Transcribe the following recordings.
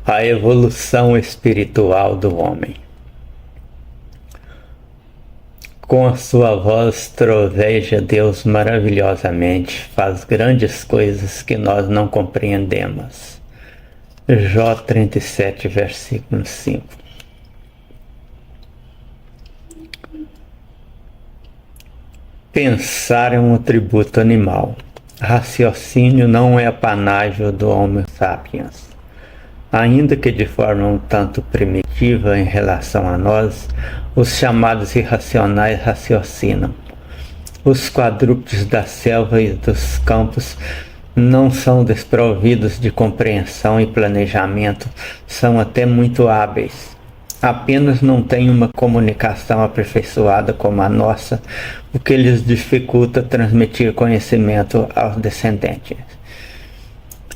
A evolução espiritual do homem. Com a sua voz troveja Deus maravilhosamente, faz grandes coisas que nós não compreendemos. Jó 37, versículo 5. Pensar é um atributo animal. Raciocínio não é apanágio do Homo sapiens. Ainda que de forma um tanto primitiva em relação a nós, os chamados irracionais raciocinam. Os quadrúpedes da selva e dos campos não são desprovidos de compreensão e planejamento, são até muito hábeis. Apenas não têm uma comunicação aperfeiçoada como a nossa, o que lhes dificulta transmitir conhecimento aos descendentes.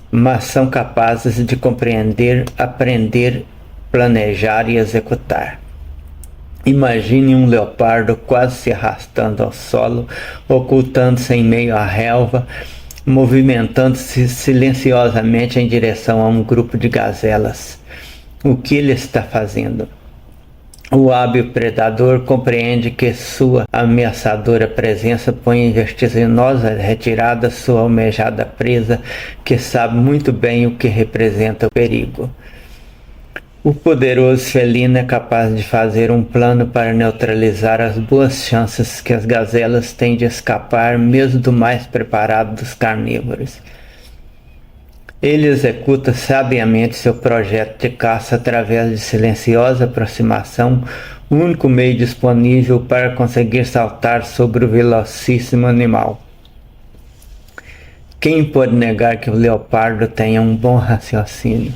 Mas são capazes de compreender, aprender, planejar e executar. Imagine um leopardo quase se arrastando ao solo, ocultando-se em meio à relva, movimentando-se silenciosamente em direção a um grupo de gazelas. O que ele está fazendo? O hábil predador compreende que sua ameaçadora presença põe em vertiginosa retirada sua almejada presa, que sabe muito bem o que representa o perigo. O poderoso felino é capaz de fazer um plano para neutralizar as boas chances que as gazelas têm de escapar, mesmo do mais preparado dos carnívoros. Ele executa sabiamente seu projeto de caça através de silenciosa aproximação, o único meio disponível para conseguir saltar sobre o velocíssimo animal. Quem pode negar que o leopardo tenha um bom raciocínio?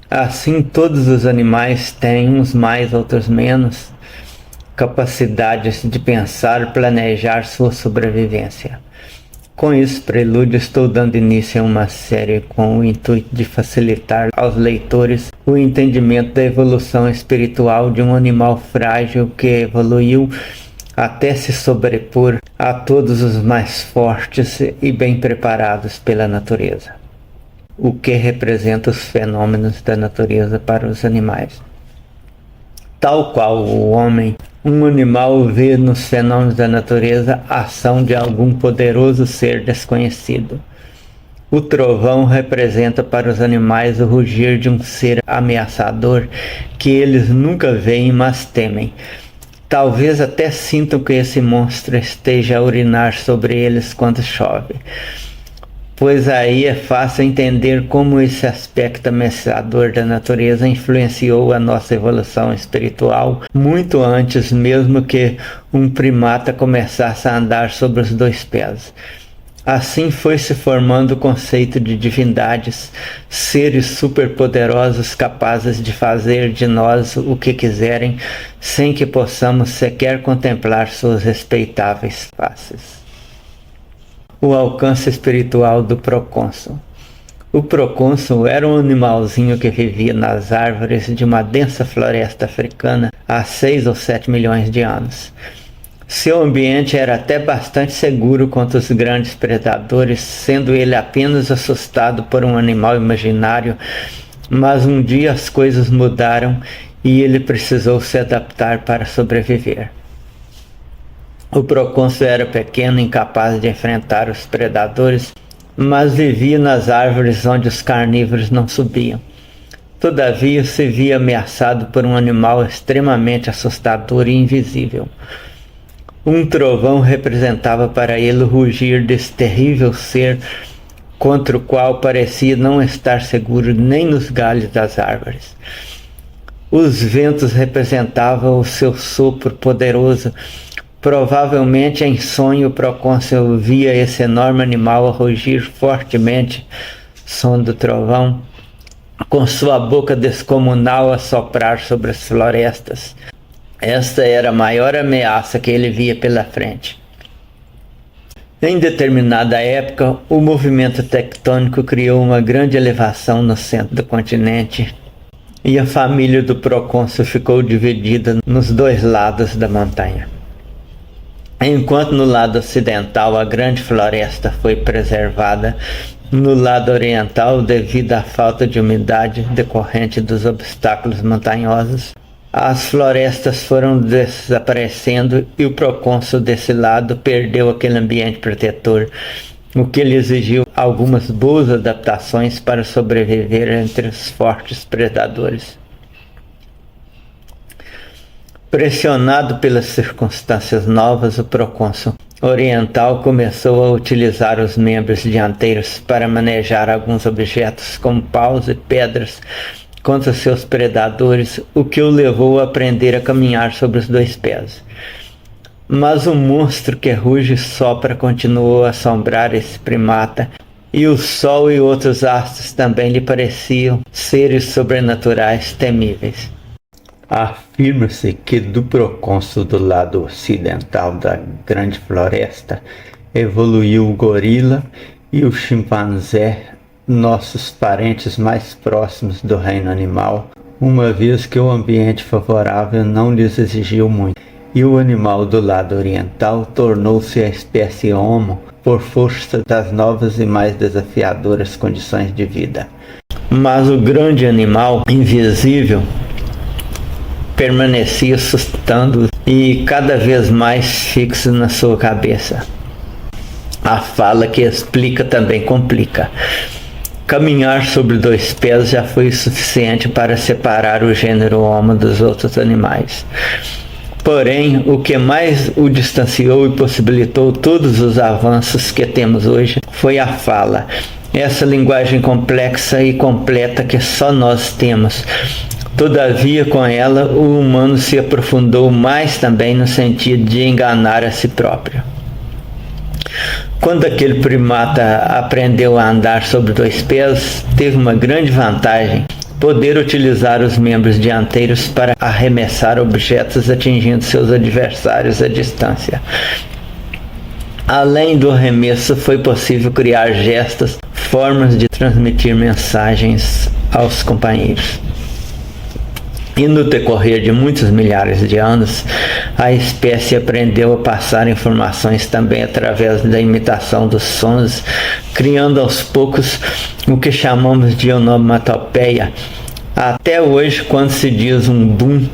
Assim, todos os animais têm, uns mais, outros menos, capacidades de pensar e planejar sua sobrevivência. Com esse prelúdio, estou dando início a uma série com o intuito de facilitar aos leitores o entendimento da evolução espiritual de um animal frágil que evoluiu até se sobrepor a todos os mais fortes e bem preparados pela natureza. O que representa os fenômenos da natureza para os animais. Tal qual o homem, um animal vê nos fenômenos da natureza a ação de algum poderoso ser desconhecido. O trovão representa para os animais o rugir de um ser ameaçador que eles nunca veem, mas temem. Talvez até sintam que esse monstro esteja a urinar sobre eles quando chove. Pois aí é fácil entender como esse aspecto ameaçador da natureza influenciou a nossa evolução espiritual muito antes mesmo que um primata começasse a andar sobre os dois pés. Assim foi se formando o conceito de divindades, seres superpoderosos capazes de fazer de nós o que quiserem, sem que possamos sequer contemplar suas respeitáveis faces. O alcance espiritual do procônsul. O procônsul era um animalzinho que vivia nas árvores de uma densa floresta africana há 6 ou 7 milhões de anos. Seu ambiente era até bastante seguro contra os grandes predadores, sendo ele apenas assustado por um animal imaginário, mas um dia as coisas mudaram e ele precisou se adaptar para sobreviver. O procônsul era pequeno, incapaz de enfrentar os predadores, mas vivia nas árvores onde os carnívoros não subiam. Todavia, se via ameaçado por um animal extremamente assustador e invisível. Um trovão representava para ele o rugir desse terrível ser, contra o qual parecia não estar seguro nem nos galhos das árvores. Os ventos representavam o seu sopro poderoso. Provavelmente em sonho o procônsul via esse enorme animal a rugir fortemente, som do trovão, com sua boca descomunal a soprar sobre as florestas. Esta era a maior ameaça que ele via pela frente. Em determinada época, o movimento tectônico criou uma grande elevação no centro do continente e a família do procônsul ficou dividida nos dois lados da montanha. Enquanto no lado ocidental a grande floresta foi preservada, no lado oriental, devido à falta de umidade decorrente dos obstáculos montanhosos, as florestas foram desaparecendo e o procônsul desse lado perdeu aquele ambiente protetor, o que lhe exigiu algumas boas adaptações para sobreviver entre os fortes predadores. Pressionado pelas circunstâncias novas, o procônsul oriental começou a utilizar os membros dianteiros para manejar alguns objetos como paus e pedras contra seus predadores, o que o levou a aprender a caminhar sobre os dois pés. Mas o monstro que ruge e sopra continuou a assombrar esse primata, e o sol e outros astros também lhe pareciam seres sobrenaturais temíveis. Afirma-se que do procônsul do lado ocidental da grande floresta evoluiu o gorila e o chimpanzé, nossos parentes mais próximos do reino animal, uma vez que o ambiente favorável não lhes exigiu muito, e o animal do lado oriental tornou-se a espécie Homo por força das novas e mais desafiadoras condições de vida. Mas o grande animal invisível permanecia assustando e cada vez mais fixo na sua cabeça. A fala que explica também complica. Caminhar sobre dois pés já foi suficiente para separar o gênero Homo dos outros animais. Porém, o que mais o distanciou e possibilitou todos os avanços que temos hoje foi a fala, essa linguagem complexa e completa que só nós temos. Todavia, com ela, o humano se aprofundou mais também no sentido de enganar a si próprio. Quando aquele primata aprendeu a andar sobre dois pés, teve uma grande vantagem: poder utilizar os membros dianteiros para arremessar objetos atingindo seus adversários à distância. Além do arremesso, foi possível criar gestos, formas de transmitir mensagens aos companheiros. E no decorrer de muitos milhares de anos, a espécie aprendeu a passar informações também através da imitação dos sons, criando aos poucos o que chamamos de onomatopeia. Até hoje, quando se diz um boom,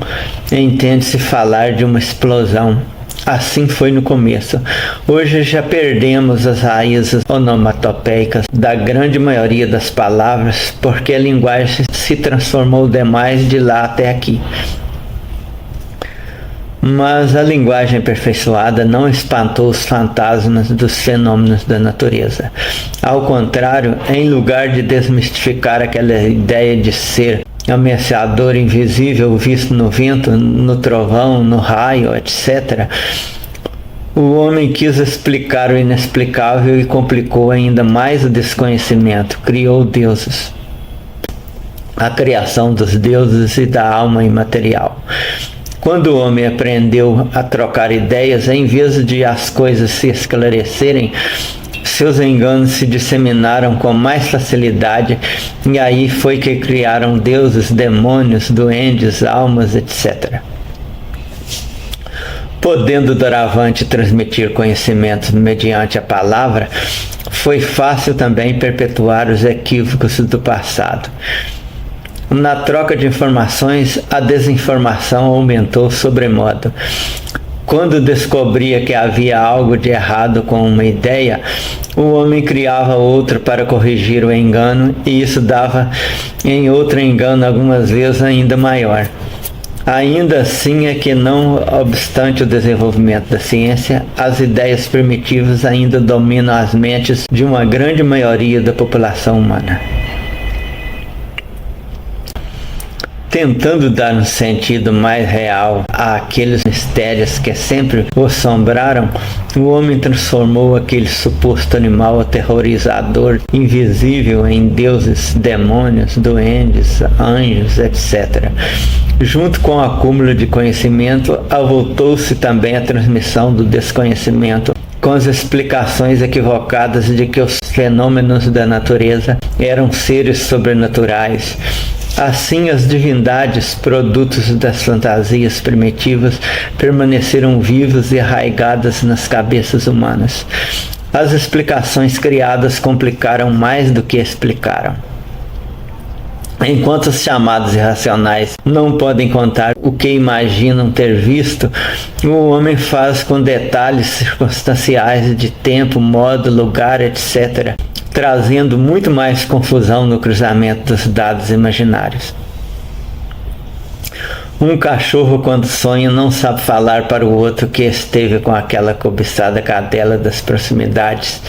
entende-se falar de uma explosão. Assim foi no começo. Hoje já perdemos as raízes onomatopeicas da grande maioria das palavras, porque a linguagem se transformou demais de lá até aqui. Mas a linguagem aperfeiçoada não espantou os fantasmas dos fenômenos da natureza. Ao contrário, em lugar de desmistificar aquela ideia de ser ameaçador invisível visto no vento, no trovão, no raio, etc., o homem quis explicar o inexplicável e complicou ainda mais o desconhecimento. Criou deuses. A criação dos deuses e da alma imaterial. Quando o homem aprendeu a trocar ideias, em vez de as coisas se esclarecerem, seus enganos se disseminaram com mais facilidade, e aí foi que criaram deuses, demônios, duendes, almas, etc. Podendo doravante transmitir conhecimentos mediante a palavra, foi fácil também perpetuar os equívocos do passado. Na troca de informações, a desinformação aumentou sobremodo. Quando descobria que havia algo de errado com uma ideia, o homem criava outra para corrigir o engano, e isso dava em outro engano algumas vezes ainda maior. Ainda assim é que, não obstante o desenvolvimento da ciência, as ideias primitivas ainda dominam as mentes de uma grande maioria da população humana. Tentando dar um sentido mais real àqueles mistérios que sempre o assombraram, o homem transformou aquele suposto animal aterrorizador, invisível, em deuses, demônios, duendes, anjos, etc. Junto com o acúmulo de conhecimento, avultou-se também a transmissão do desconhecimento, com as explicações equivocadas de que os fenômenos da natureza eram seres sobrenaturais, Assim, as divindades, produtos das fantasias primitivas, permaneceram vivas e arraigadas nas cabeças humanas. As explicações criadas complicaram mais do que explicaram. Enquanto os chamados irracionais não podem contar o que imaginam ter visto, o homem faz com detalhes circunstanciais de tempo, modo, lugar, etc., trazendo muito mais confusão no cruzamento dos dados imaginários. Um cachorro, quando sonha, não sabe falar para o outro que esteve com aquela cobiçada cadela das proximidades.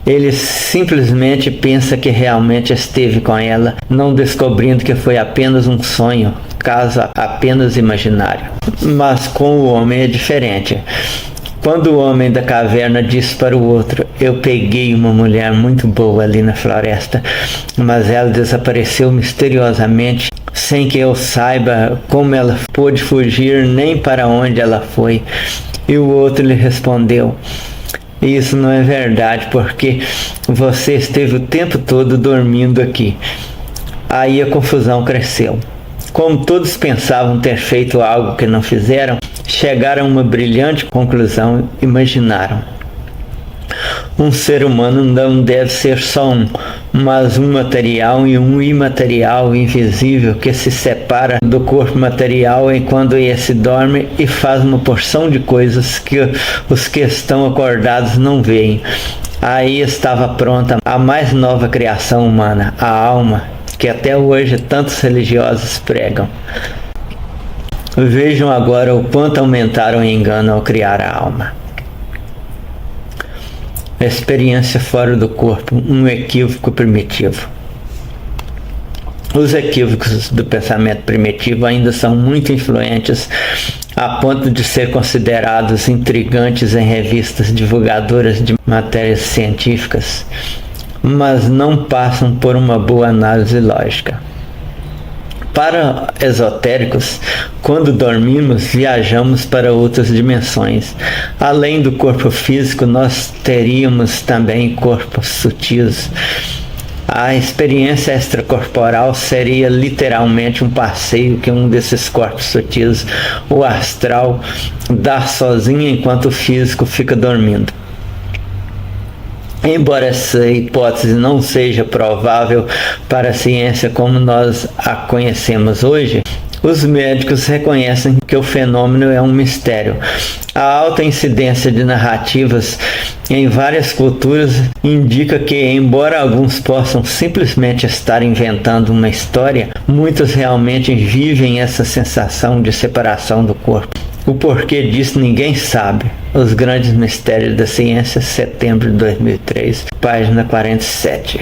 Ele simplesmente pensa que realmente esteve com ela, não descobrindo que foi apenas um sonho, caso apenas imaginário. Mas com o homem é diferente. Quando o homem da caverna diz para o outro: eu peguei uma mulher muito boa ali na floresta, mas ela desapareceu misteriosamente, sem que eu saiba como ela pôde fugir nem para onde ela foi. E o outro lhe respondeu: isso não é verdade, porque você esteve o tempo todo dormindo aqui. Aí a confusão cresceu. Como todos pensavam ter feito algo que não fizeram, chegaram a uma brilhante conclusão. Imaginaram: um ser humano não deve ser só um, mas um material e um imaterial invisível que se separa do corpo material enquanto esse dorme e faz uma porção de coisas que os que estão acordados não veem. Aí estava pronta a mais nova criação humana, a alma, que até hoje tantos religiosos pregam. Vejam agora o quanto aumentaram o engano ao criar a alma. A experiência fora do corpo, um equívoco primitivo. Os equívocos do pensamento primitivo ainda são muito influentes, a ponto de ser considerados intrigantes em revistas divulgadoras de matérias científicas, mas não passam por uma boa análise lógica. Para esotéricos, quando dormimos, viajamos para outras dimensões. Além do corpo físico, nós teríamos também corpos sutis. A experiência extracorporal seria literalmente um passeio que um desses corpos sutis, o astral, dá sozinho enquanto o físico fica dormindo. Embora essa hipótese não seja provável para a ciência como nós a conhecemos hoje, os médicos reconhecem que o fenômeno é um mistério. A alta incidência de narrativas em várias culturas indica que, embora alguns possam simplesmente estar inventando uma história, muitos realmente vivem essa sensação de separação do corpo. O porquê disso ninguém sabe. Os Grandes Mistérios da Ciência, setembro de 2003, página 47.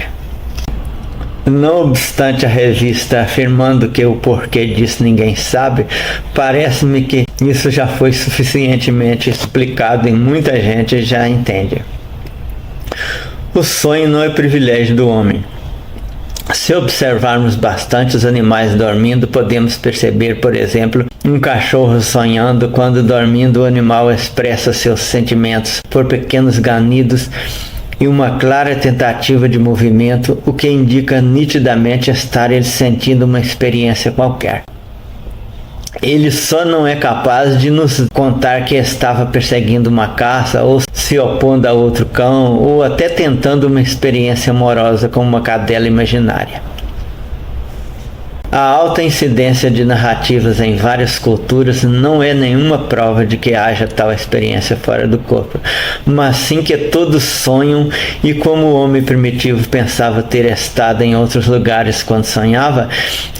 Não obstante a revista afirmando que o porquê disso ninguém sabe, parece-me que isso já foi suficientemente explicado e muita gente já entende. O sonho não é privilégio do homem. Se observarmos bastante os animais dormindo, podemos perceber, por exemplo, um cachorro sonhando. Quando dormindo, o animal expressa seus sentimentos por pequenos ganidos e uma clara tentativa de movimento, o que indica nitidamente estar ele sentindo uma experiência qualquer. Ele só não é capaz de nos contar que estava perseguindo uma caça, ou se opondo a outro cão, ou até tentando uma experiência amorosa com uma cadela imaginária. A alta incidência de narrativas em várias culturas não é nenhuma prova de que haja tal experiência fora do corpo, mas sim que todos sonham, e como o homem primitivo pensava ter estado em outros lugares quando sonhava,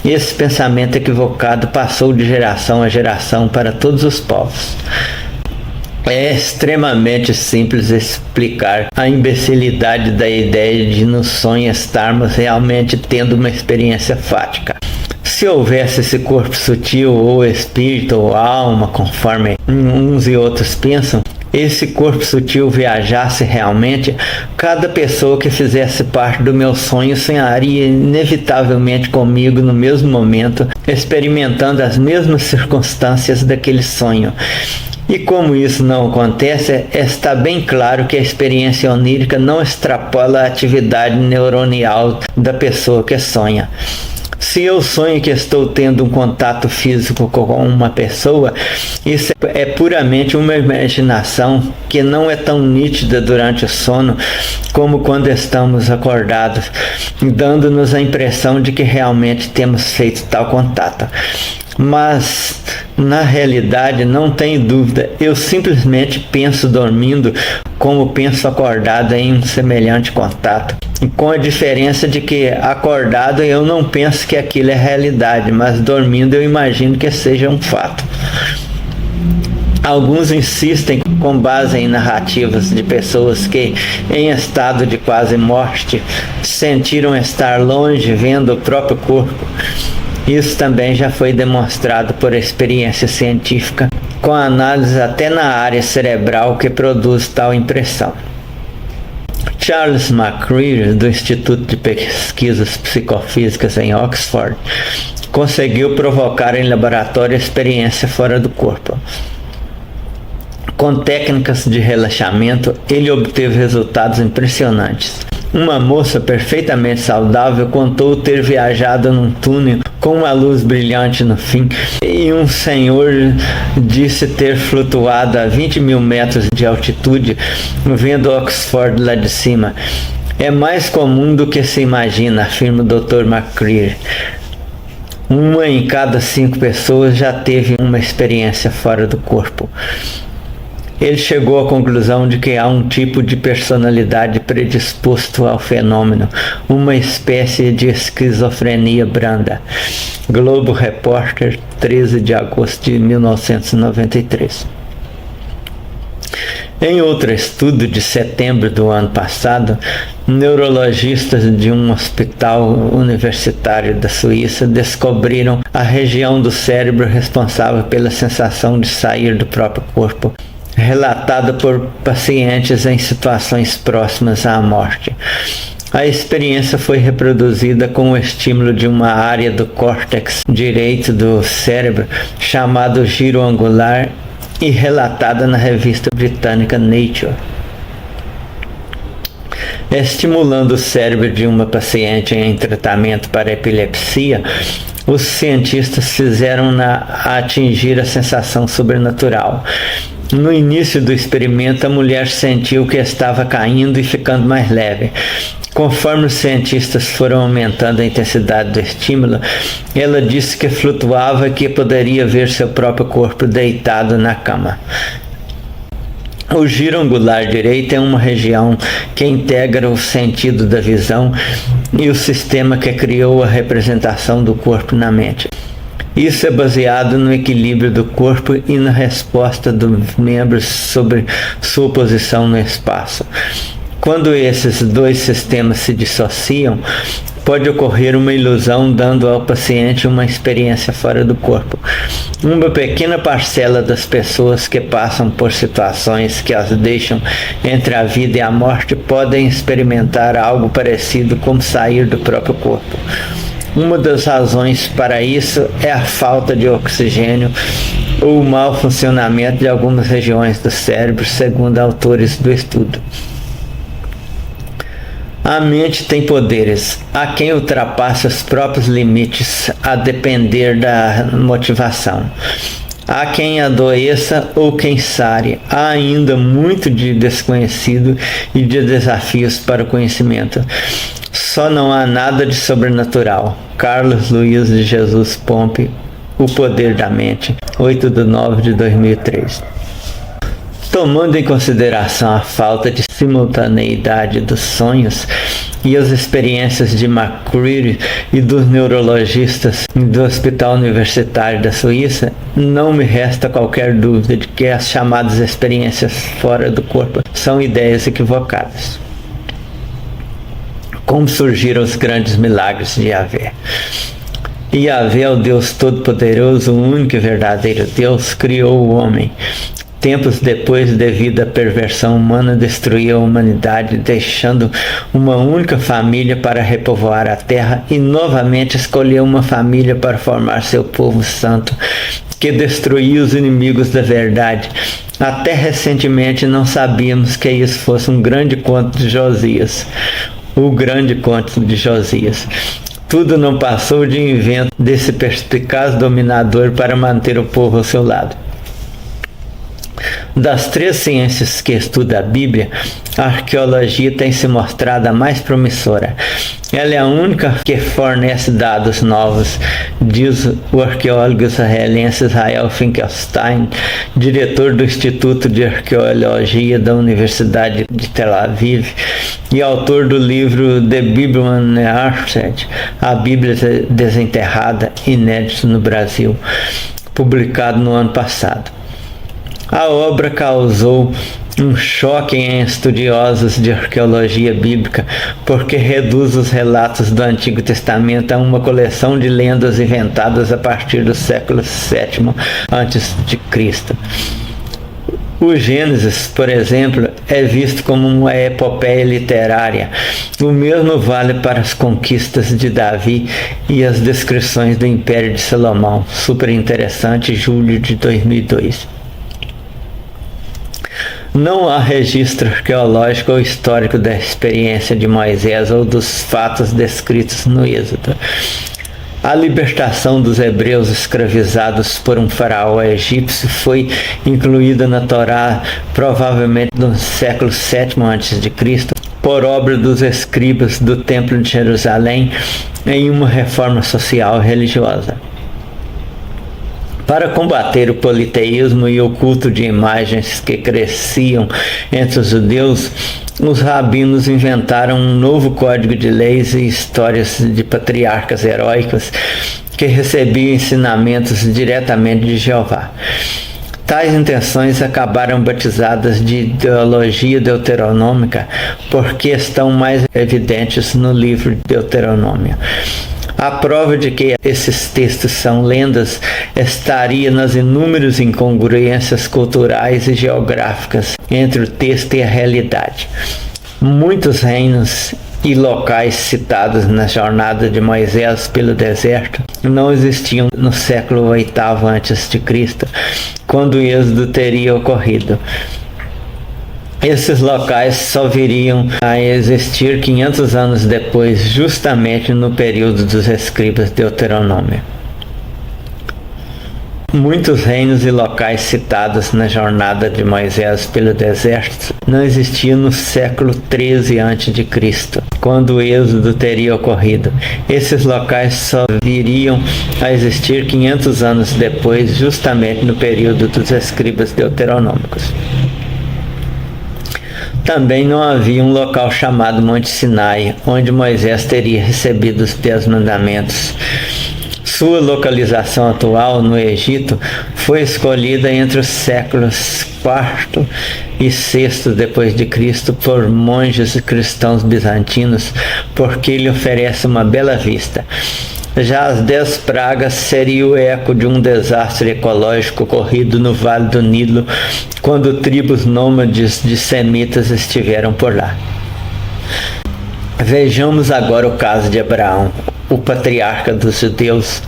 esse pensamento equivocado passou de geração a geração para todos os povos. É extremamente simples explicar a imbecilidade da ideia de no sonho estarmos realmente tendo uma experiência fática. Se houvesse esse corpo sutil, ou espírito, ou alma, conforme uns e outros pensam, esse corpo sutil viajasse realmente, cada pessoa que fizesse parte do meu sonho sonharia inevitavelmente comigo no mesmo momento, experimentando as mesmas circunstâncias daquele sonho. E como isso não acontece, está bem claro que a experiência onírica não extrapola a atividade neuronial da pessoa que sonha. Se eu sonho que estou tendo um contato físico com uma pessoa, isso é puramente uma imaginação que não é tão nítida durante o sono como quando estamos acordados, dando-nos a impressão de que realmente temos feito tal contato. Mas, na realidade, não tenho dúvida, eu simplesmente penso dormindo como penso acordado em um semelhante contato. Com a diferença de que, acordado, eu não penso que aquilo é realidade, mas dormindo eu imagino que seja um fato. Alguns insistem, com base em narrativas de pessoas que, em estado de quase morte, sentiram estar longe vendo o próprio corpo. Isso também já foi demonstrado por experiência científica, com análise até na área cerebral que produz tal impressão. Charles McCreary, do Instituto de Pesquisas Psicofísicas em Oxford, conseguiu provocar em laboratório a experiência fora do corpo. Com técnicas de relaxamento, ele obteve resultados impressionantes. Uma moça perfeitamente saudável contou ter viajado num túnel com uma luz brilhante no fim, e um senhor disse ter flutuado a 20.000 metros de altitude, vendo Oxford lá de cima. É mais comum do que se imagina, afirma o Dr. McCreary. 1 em cada 5 pessoas já teve uma experiência fora do corpo. Ele chegou à conclusão de que há um tipo de personalidade predisposto ao fenômeno, uma espécie de esquizofrenia branda. Globo Repórter, 13 de agosto de 1993. Em outro estudo de setembro do ano passado, neurologistas de um hospital universitário da Suíça descobriram a região do cérebro responsável pela sensação de sair do próprio corpo, relatada por pacientes em situações próximas à morte. A experiência foi reproduzida com o estímulo de uma área do córtex direito do cérebro, chamado giro angular, e relatada na revista britânica Nature. Estimulando o cérebro de uma paciente em tratamento para epilepsia, os cientistas fizeram-na atingir a sensação sobrenatural. No início do experimento, a mulher sentiu que estava caindo e ficando mais leve. Conforme os cientistas foram aumentando a intensidade do estímulo, ela disse que flutuava e que poderia ver seu próprio corpo deitado na cama. O giro angular direito é uma região que integra o sentido da visão e o sistema que criou a representação do corpo na mente. Isso é baseado no equilíbrio do corpo e na resposta dos membros sobre sua posição no espaço. Quando esses dois sistemas se dissociam, pode ocorrer uma ilusão, dando ao paciente uma experiência fora do corpo. Uma pequena parcela das pessoas que passam por situações que as deixam entre a vida e a morte podem experimentar algo parecido com sair do próprio corpo. Uma das razões para isso é a falta de oxigênio ou o mau funcionamento de algumas regiões do cérebro, segundo autores do estudo. A mente tem poderes. Há quem ultrapasse os próprios limites a depender da motivação. Há quem adoeça ou quem sare. Há ainda muito de desconhecido e de desafios para o conhecimento. Só não há nada de sobrenatural. Carlos Luiz de Jesus Pompe, O Poder da Mente, 8/9/2003. Tomando em consideração a falta de simultaneidade dos sonhos e as experiências de McCreary e dos neurologistas do Hospital Universitário da Suíça, não me resta qualquer dúvida de que as chamadas experiências fora do corpo são ideias equivocadas. Como surgiram os grandes milagres de Yahvé? Yahvé é o Deus Todo-Poderoso, o único e verdadeiro Deus, criou o homem. Tempos depois, devido à perversão humana, destruiu a humanidade, deixando uma única família para repovoar a terra, e novamente escolheu uma família para formar seu povo santo, que destruiu os inimigos da verdade. Até recentemente não sabíamos que isso fosse um grande conto de Josias. O grande conto de Josias. Tudo não passou de invento desse perspicaz dominador para manter o povo ao seu lado. Das três ciências que estuda a Bíblia, a arqueologia tem se mostrado a mais promissora. Ela é a única que fornece dados novos, diz o arqueólogo israelense Israel Finkelstein, diretor do Instituto de Arqueologia da Universidade de Tel Aviv e autor do livro The Bible Unearthed, a Bíblia Desenterrada, inédito no Brasil, publicado no ano passado. A obra causou um choque em estudiosos de arqueologia bíblica, porque reduz os relatos do Antigo Testamento a uma coleção de lendas inventadas a partir do século VII a.C. O Gênesis, por exemplo, é visto como uma epopeia literária. O mesmo vale para as conquistas de Davi e as descrições do Império de Salomão. Super interessante, julho de 2002. Não há registro arqueológico ou histórico da experiência de Moisés ou dos fatos descritos no Êxodo. A libertação dos hebreus escravizados por um faraó egípcio foi incluída na Torá provavelmente no século VII a.C., por obra dos escribas do Templo de Jerusalém, em uma reforma social e religiosa. Para combater o politeísmo e o culto de imagens que cresciam entre os judeus, os rabinos inventaram um novo código de leis e histórias de patriarcas heróicos que recebiam ensinamentos diretamente de Jeová. Tais intenções acabaram batizadas de ideologia deuteronômica porque estão mais evidentes no livro de Deuteronômio. A prova de que esses textos são lendas estaria nas inúmeras incongruências culturais e geográficas entre o texto e a realidade. Muitos reinos e locais citados na jornada de Moisés pelo deserto não existiam no século VIII a.C., quando o êxodo teria ocorrido. Esses locais só viriam a existir 500 anos depois, justamente no período dos escribas de Deuteronômio. Muitos reinos e locais citados na jornada de Moisés pelo deserto não existiam no século XIII a.C., quando o êxodo teria ocorrido. Esses locais só viriam a existir 500 anos depois, justamente no período dos escribas deuteronômicos. Também não havia um local chamado Monte Sinai, onde Moisés teria recebido os 10 mandamentos. Sua localização atual, no Egito, foi escolhida entre os séculos IV e VI depois de Cristo por monges cristãos bizantinos, porque ele oferece uma bela vista. Já as 10 pragas seria o eco de um desastre ecológico ocorrido no Vale do Nilo, quando tribos nômades de semitas estiveram por lá. Vejamos agora o caso de Abraão, o patriarca dos judeus.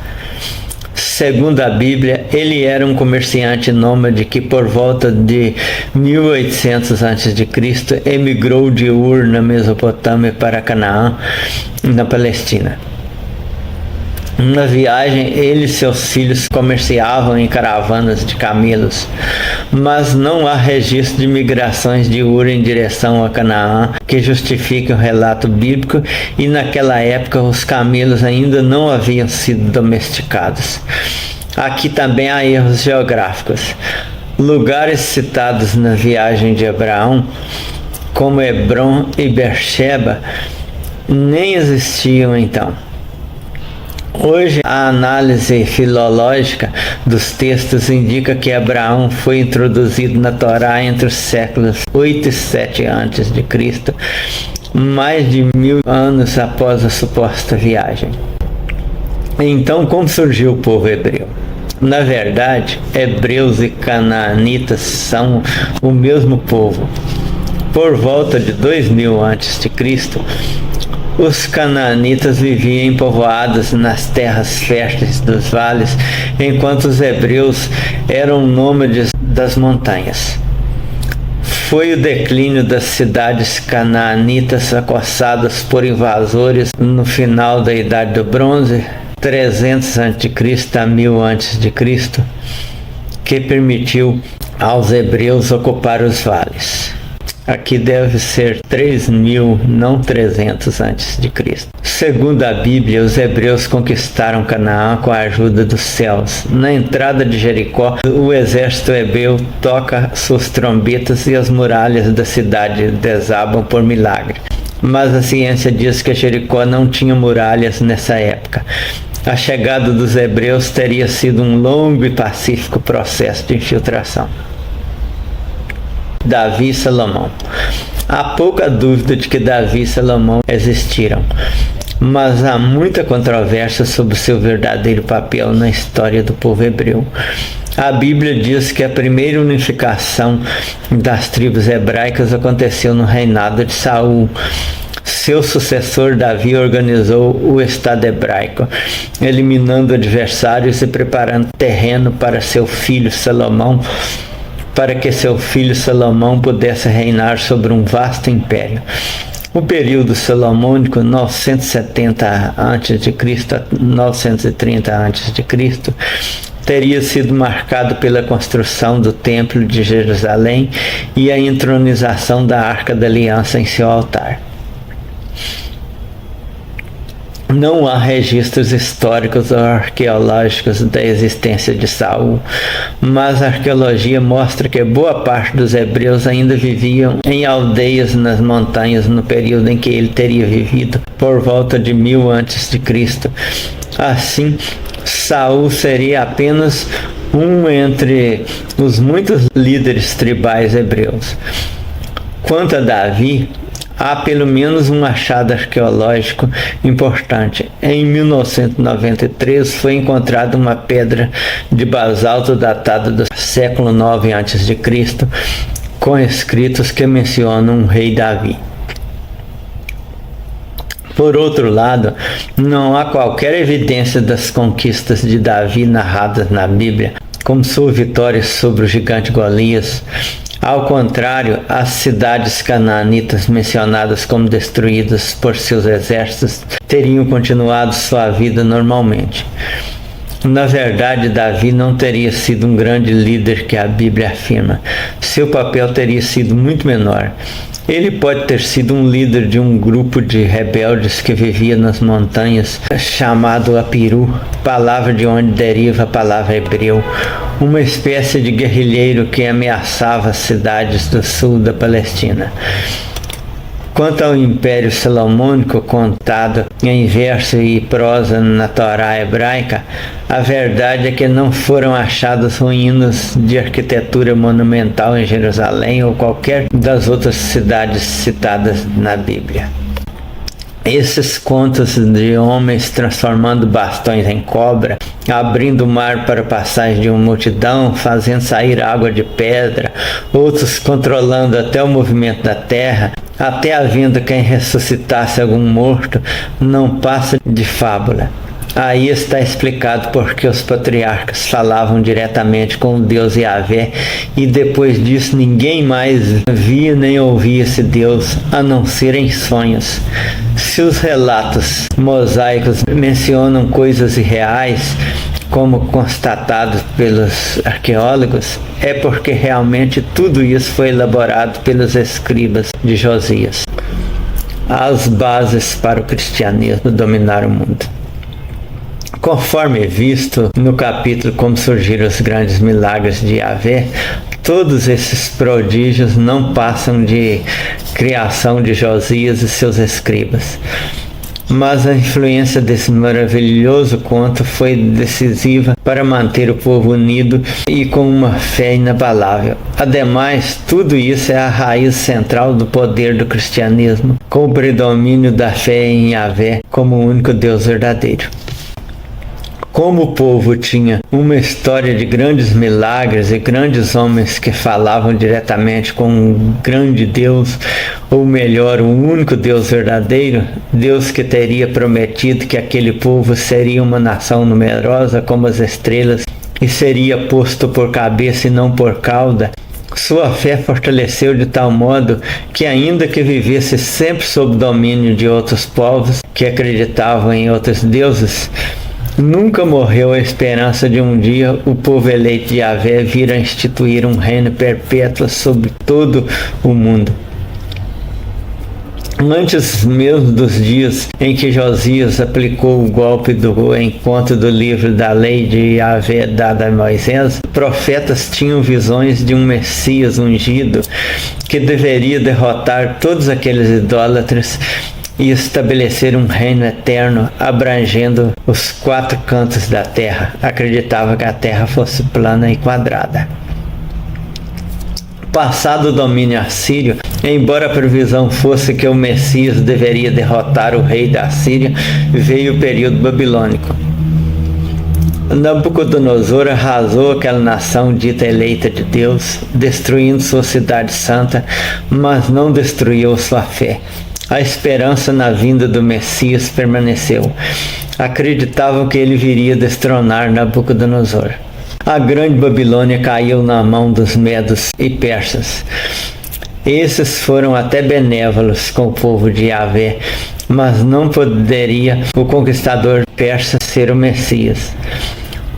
Segundo a Bíblia, ele era um comerciante nômade que por volta de 1800 a.C. emigrou de Ur, na Mesopotâmia, para Canaã, na Palestina. Na viagem, ele e seus filhos comerciavam em caravanas de camelos, mas não há registro de migrações de Ur em direção a Canaã que justifique o relato bíblico, e naquela época os camelos ainda não haviam sido domesticados. Aqui também há erros geográficos. Lugares citados na viagem de Abraão, como Hebron e Beersheba, nem existiam então. Hoje, a análise filológica dos textos indica que Abraão foi introduzido na Torá entre os séculos 8 e 7 a.C., mais de 1000 anos após a suposta viagem. Então, como surgiu o povo hebreu? Na verdade, hebreus e canaanitas são o mesmo povo. Por volta de 2000 a.C., os canaanitas viviam em povoados nas terras férteis dos vales, enquanto os hebreus eram nômades das montanhas. foi o declínio das cidades canaanitas acossadas por invasores no final da Idade do Bronze, 300 a.C. a 1000 a.C., que permitiu aos hebreus ocupar os vales. Aqui deve ser 3000, não 300 a.C. Segundo a Bíblia, os hebreus conquistaram Canaã com a ajuda dos céus. Na entrada de Jericó, o exército hebreu toca suas trombetas e as muralhas da cidade desabam por milagre. Mas a ciência diz que Jericó não tinha muralhas nessa época. A chegada dos hebreus teria sido um longo e pacífico processo de infiltração. Davi e Salomão. Há pouca dúvida de que Davi e Salomão existiram, mas há muita controvérsia sobre seu verdadeiro papel na história do povo hebreu. A Bíblia diz que a primeira unificação das tribos hebraicas aconteceu no reinado de Saul. Seu sucessor Davi organizou o Estado hebraico, eliminando adversários e preparando terreno para seu filho Salomão, para que seu filho Salomão pudesse reinar sobre um vasto império. O período salomônico, 970 a.C. a 930 a.C., teria sido marcado pela construção do Templo de Jerusalém e a entronização da Arca da Aliança em seu altar. Não há registros históricos ou arqueológicos da existência de Saul, mas a arqueologia mostra que boa parte dos hebreus ainda viviam em aldeias nas montanhas no período em que ele teria vivido, por volta de 1000 a.C. Assim, Saul seria apenas um entre os muitos líderes tribais hebreus. Quanto a Davi, há pelo menos um achado arqueológico importante. Em 1993 foi encontrada uma pedra de basalto datada do século 9 a.C., com escritos que mencionam o rei Davi. Por outro lado, não há qualquer evidência das conquistas de Davi narradas na Bíblia, como sua vitória sobre o gigante Golias. Ao contrário, as cidades canaanitas mencionadas como destruídas por seus exércitos teriam continuado sua vida normalmente. Na verdade, Davi não teria sido um grande líder que a Bíblia afirma. Seu papel teria sido muito menor. Ele pode ter sido um líder de um grupo de rebeldes que vivia nas montanhas, chamado Apiru, palavra de onde deriva a palavra hebreu, uma espécie de guerrilheiro que ameaçava as cidades do sul da Palestina. Quanto ao Império Salomônico, contado em verso e prosa na Torá hebraica, a verdade é que não foram achadas ruínas de arquitetura monumental em Jerusalém ou qualquer das outras cidades citadas na Bíblia. Esses contos de homens transformando bastões em cobra, abrindo o mar para a passagem de uma multidão, fazendo sair água de pedra, outros controlando até o movimento da terra, até havendo quem ressuscitasse algum morto, não passa de fábula. Aí está explicado porque os patriarcas falavam diretamente com o Deus Yahvé e depois disso ninguém mais via nem ouvia esse Deus, a não ser em sonhos. Se os relatos mosaicos mencionam coisas irreais, como constatado pelos arqueólogos, é porque realmente tudo isso foi elaborado pelos escribas de Josias. As bases para o cristianismo dominar o mundo. Conforme visto no capítulo Como Surgiram os Grandes Milagres de Yahvé, todos esses prodígios não passam de criação de Josias e seus escribas. Mas a influência desse maravilhoso conto foi decisiva para manter o povo unido e com uma fé inabalável. Ademais, tudo isso é a raiz central do poder do cristianismo, com o predomínio da fé em Yahvé como o único Deus verdadeiro. Como o povo tinha uma história de grandes milagres e grandes homens que falavam diretamente com um grande Deus, ou melhor, o único Deus verdadeiro, Deus que teria prometido que aquele povo seria uma nação numerosa como as estrelas e seria posto por cabeça e não por cauda, Sua fé fortaleceu de tal modo que, ainda que vivesse sempre sob domínio de outros povos que acreditavam em outros deuses, nunca morreu a esperança de um dia o povo eleito de Yahvé vir a instituir um reino perpétuo sobre todo o mundo. Antes mesmo dos dias em que Josias aplicou o golpe do encontro do livro da lei de Yahvé dada a Moisés, profetas tinham visões de um Messias ungido que deveria derrotar todos aqueles idólatras e estabelecer um reino eterno abrangendo os 4 cantos da terra. Acreditava que a terra fosse plana e quadrada. Passado o domínio assírio, embora a previsão fosse que o Messias deveria derrotar o rei da Síria, veio o período babilônico. Nabucodonosor arrasou aquela nação dita eleita de Deus, destruindo sua cidade santa, mas não destruiu sua fé. A esperança na vinda do Messias permaneceu. Acreditavam que ele viria destronar Nabucodonosor. A grande Babilônia caiu na mão dos medos e persas. Esses foram até benévolos com o povo de Yahvé, mas não poderia o conquistador persa ser o Messias.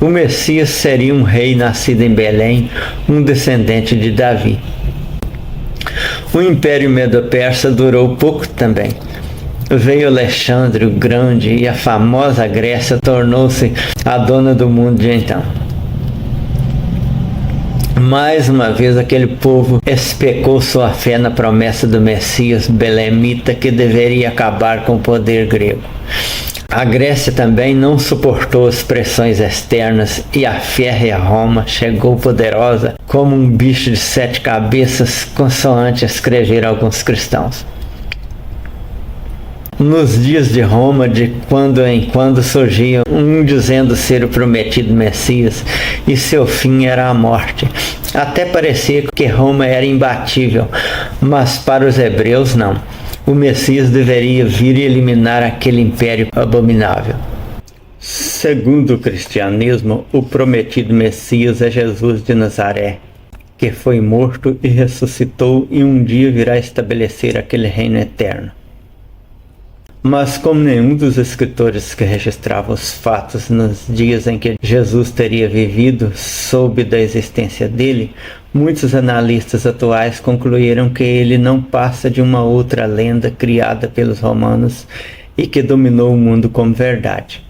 O Messias seria um rei nascido em Belém, um descendente de Davi. O Império Medo-Persa durou pouco também. Veio Alexandre o Grande e a famosa Grécia tornou-se a dona do mundo de então. Mais uma vez aquele povo especou sua fé na promessa do Messias belemita que deveria acabar com o poder grego. A Grécia também não suportou as pressões externas e a férrea Roma chegou poderosa como um bicho de 7 cabeças, consoante escreveram alguns cristãos. Nos dias de Roma, de quando em quando surgia um dizendo ser o prometido Messias, e seu fim era a morte. Até parecia que Roma era imbatível, mas para os hebreus não. O Messias deveria vir e eliminar aquele império abominável. Segundo o cristianismo, o prometido Messias é Jesus de Nazaré, que foi morto e ressuscitou e um dia virá estabelecer aquele reino eterno. Mas como nenhum dos escritores que registravam os fatos nos dias em que Jesus teria vivido soube da existência dele, muitos analistas atuais concluíram que ele não passa de uma outra lenda criada pelos romanos e que dominou o mundo como verdade.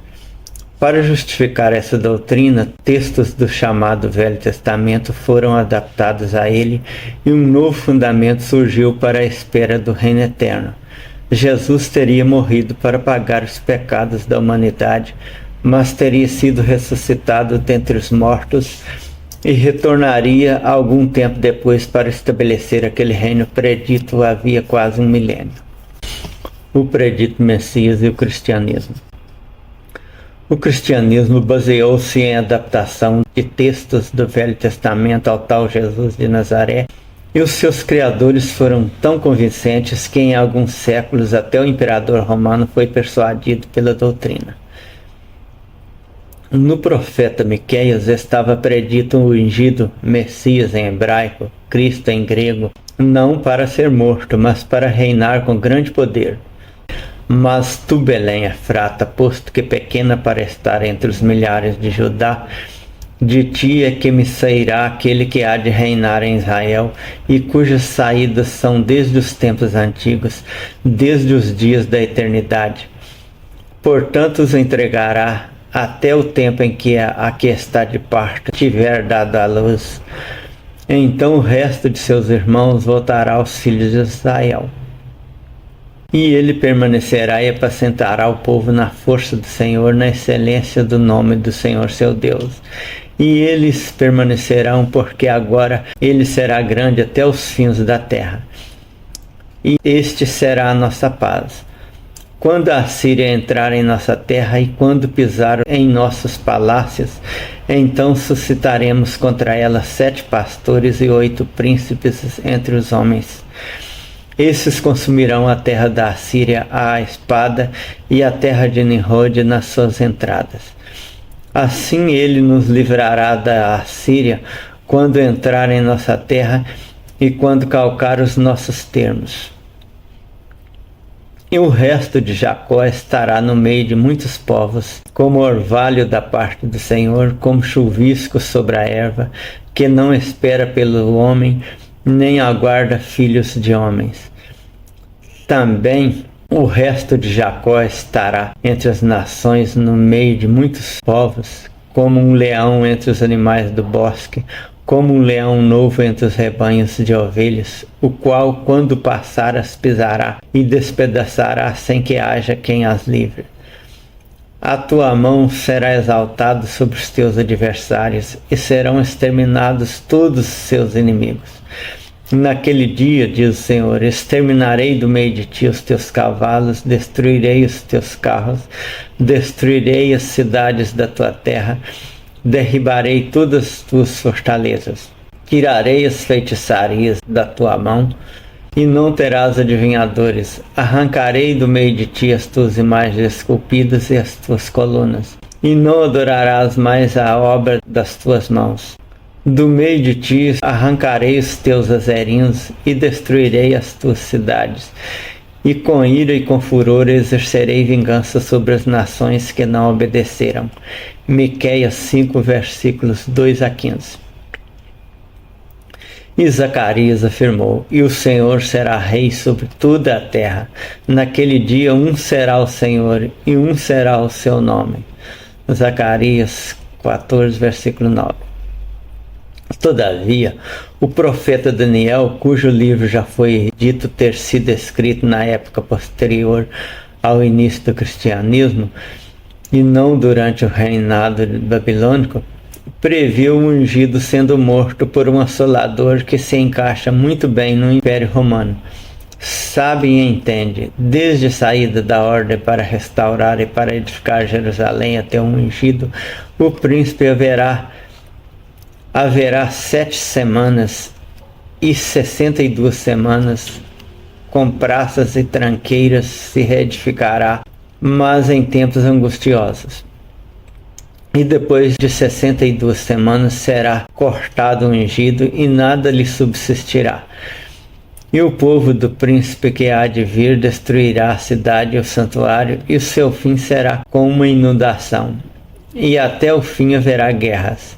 Para justificar essa doutrina, textos do chamado Velho Testamento foram adaptados a ele e um novo fundamento surgiu para a espera do reino eterno. Jesus teria morrido para pagar os pecados da humanidade, mas teria sido ressuscitado dentre os mortos e retornaria algum tempo depois para estabelecer aquele reino predito havia quase 1 milênio. O predito Messias e o cristianismo. O cristianismo baseou-se em adaptação de textos do Velho Testamento ao tal Jesus de Nazaré, e os seus criadores foram tão convincentes que em alguns séculos até o imperador romano foi persuadido pela doutrina. No profeta Miqueias estava predito o ungido Messias em hebraico, Cristo em grego, não para ser morto, mas para reinar com grande poder. Mas tu, Belém Efrata, posto que pequena para estar entre os milhares de Judá, de ti é que me sairá aquele que há de reinar em Israel, e cujas saídas são desde os tempos antigos, desde os dias da eternidade. Portanto os entregará até o tempo em que a que está de parto tiver dado à luz. Então o resto de seus irmãos voltará aos filhos de Israel. E ele permanecerá e apacentará o povo na força do Senhor, na excelência do nome do Senhor seu Deus. E eles permanecerão, porque agora ele será grande até os fins da terra. E este será a nossa paz. Quando a Síria entrar em nossa terra e quando pisar em nossos palácios, então suscitaremos contra ela 7 pastores e 8 príncipes entre os homens. Esses consumirão a terra da Síria à espada e a terra de Nimrod nas suas entradas. Assim ele nos livrará da Síria, quando entrar em nossa terra e quando calcar os nossos termos. E o resto de Jacó estará no meio de muitos povos, como orvalho da parte do Senhor, como chuvisco sobre a erva, que não espera pelo homem, nem aguarda filhos de homens. Também o resto de Jacó estará entre as nações no meio de muitos povos, como um leão entre os animais do bosque, como um leão novo entre os rebanhos de ovelhas, o qual, quando passar, as pisará e despedaçará sem que haja quem as livre. A tua mão será exaltada sobre os teus adversários, e serão exterminados todos os seus inimigos. Naquele dia, diz o Senhor, exterminarei do meio de ti os teus cavalos, destruirei os teus carros, destruirei as cidades da tua terra, derribarei todas as tuas fortalezas, tirarei as feitiçarias da tua mão, e não terás adivinhadores. Arrancarei do meio de ti as tuas imagens esculpidas e as tuas colunas, e não adorarás mais a obra das tuas mãos. Do meio de ti arrancarei os teus azerinhos e destruirei as tuas cidades. E com ira e com furor exercerei vingança sobre as nações que não obedeceram. Miqueias 5, versículos 2 a 15. E Zacarias afirmou: e o Senhor será rei sobre toda a terra. Naquele dia um será o Senhor e um será o seu nome. Zacarias 14, versículo 9. Todavia, o profeta Daniel, cujo livro já foi dito ter sido escrito na época posterior ao início do cristianismo, e não durante o reinado babilônico, previu o ungido sendo morto por um assolador que se encaixa muito bem no Império Romano. Sabe e entende, desde a saída da ordem para restaurar e para edificar Jerusalém até o ungido, o príncipe haverá 7 semanas e 62 semanas, com praças e tranqueiras se reedificará, mas em tempos angustiosos. E depois de 62 semanas será cortado o ungido e nada lhe subsistirá. E o povo do príncipe que há de vir destruirá a cidade e o santuário, e o seu fim será com uma inundação. E até o fim haverá guerras.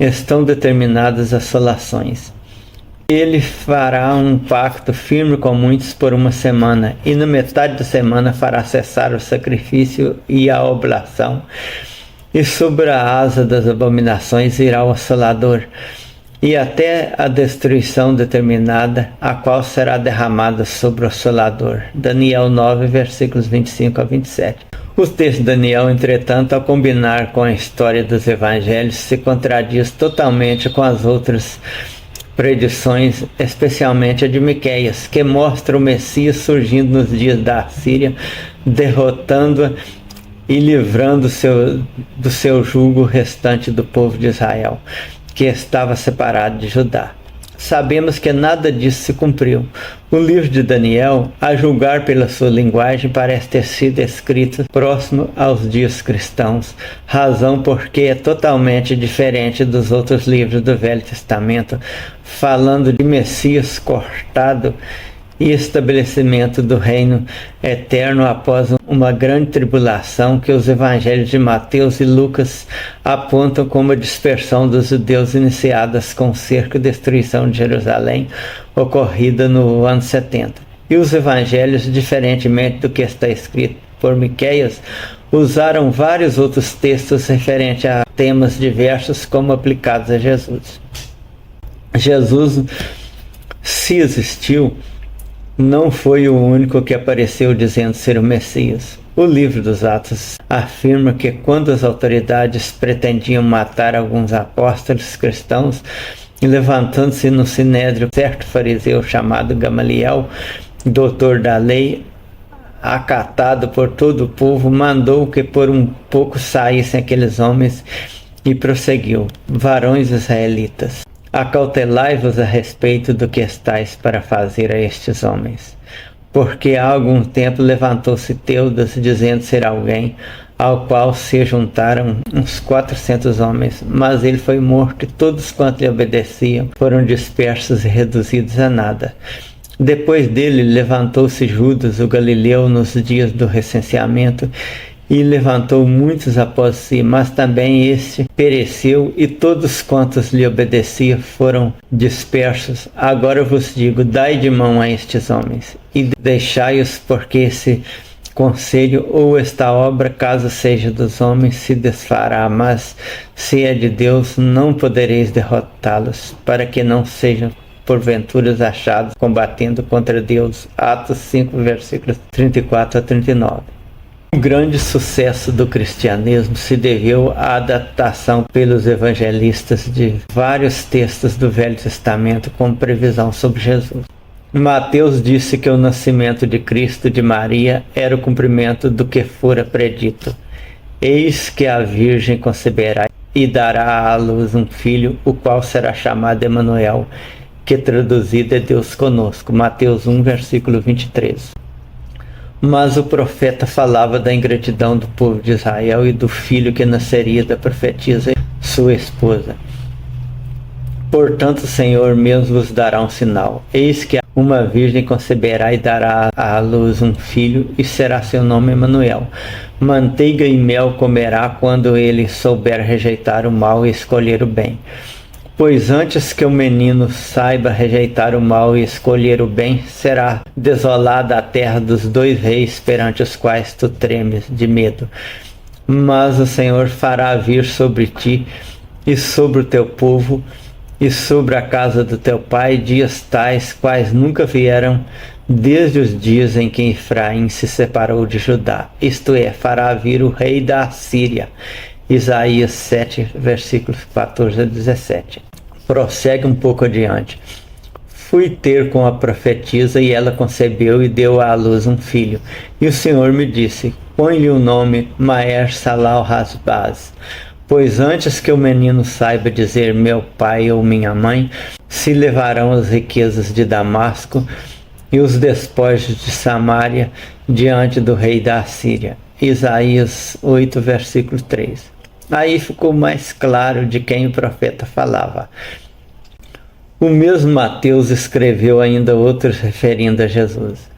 Estão determinadas assolações. Ele fará um pacto firme com muitos por uma semana, e na metade da semana fará cessar o sacrifício e a oblação, e sobre a asa das abominações irá o assolador, e até a destruição determinada, a qual será derramada sobre o assolador. Daniel 9, versículos 25 a 27. O texto de Daniel, entretanto, ao combinar com a história dos evangelhos, se contradiz totalmente com as outras predições, especialmente a de Miqueias, que mostra o Messias surgindo nos dias da Assíria, derrotando-a e livrando do seu jugo o restante do povo de Israel, que estava separado de Judá. Sabemos que nada disso se cumpriu. O livro de Daniel, a julgar pela sua linguagem, parece ter sido escrito próximo aos dias cristãos, razão porque é totalmente diferente dos outros livros do Velho Testamento, falando de Messias cortado e estabelecimento do reino eterno após uma grande tribulação que os evangelhos de Mateus e Lucas apontam como a dispersão dos judeus iniciadas com o cerco e destruição de Jerusalém, ocorrida no ano 70. E os evangelhos, diferentemente do que está escrito por Miqueias, usaram vários outros textos referentes a temas diversos como aplicados a Jesus. Jesus, se existiu, não foi o único que apareceu dizendo ser o Messias. O livro dos Atos afirma que quando as autoridades pretendiam matar alguns apóstolos cristãos, levantando-se no sinédrio certo fariseu chamado Gamaliel, doutor da lei, acatado por todo o povo, mandou que por um pouco saíssem aqueles homens e prosseguiu: varões israelitas, acautelai-vos a respeito do que estáis para fazer a estes homens. porque há algum tempo levantou-se Teudas, dizendo ser alguém, ao qual se juntaram uns 400 homens, mas ele foi morto e todos quanto lhe obedeciam foram dispersos e reduzidos a nada. Depois dele levantou-se Judas, o Galileu, nos dias do recenseamento, e levantou muitos após si, mas também este pereceu, e todos quantos lhe obedeciam foram dispersos. Agora eu vos digo, dai de mão a estes homens, e deixai-os, porque esse conselho ou esta obra, caso seja dos homens, se desfará, mas se é de Deus, não podereis derrotá-los, para que não sejam porventura achados combatendo contra Deus. Atos 5, versículos 34 a 39. O grande sucesso do cristianismo se deveu à adaptação pelos evangelistas de vários textos do Velho Testamento com previsão sobre Jesus. Mateus disse que o nascimento de Cristo de Maria era o cumprimento do que fora predito. Eis que a Virgem conceberá e dará à luz um filho, o qual será chamado Emanuel, que traduzido é Deus conosco. Mateus 1, versículo 23. Mas o profeta falava da ingratidão do povo de Israel e do filho que nasceria da profetisa, sua esposa. Portanto, o Senhor mesmo vos dará um sinal. Eis que uma virgem conceberá e dará à luz um filho, e será seu nome Emanuel. Manteiga e mel comerá quando ele souber rejeitar o mal e escolher o bem. Pois antes que o menino saiba rejeitar o mal e escolher o bem, será desolada a terra dos dois reis perante os quais tu tremes de medo. Mas o Senhor fará vir sobre ti e sobre o teu povo e sobre a casa do teu pai dias tais quais nunca vieram desde os dias em que Efraim se separou de Judá. Isto é, fará vir o rei da Assíria. Isaías 7, versículos 14 a 17. Prossegue um pouco adiante. Fui ter com a profetisa, e ela concebeu e deu à luz um filho. E o Senhor me disse, põe-lhe o nome Maher-Salal-Hasbaz, pois antes que o menino saiba dizer meu pai ou minha mãe, se levarão as riquezas de Damasco e os despojos de Samaria diante do rei da Assíria. Isaías 8, versículo 3. Aí ficou mais claro de quem o profeta falava. O mesmo Mateus escreveu ainda outros referindo a Jesus.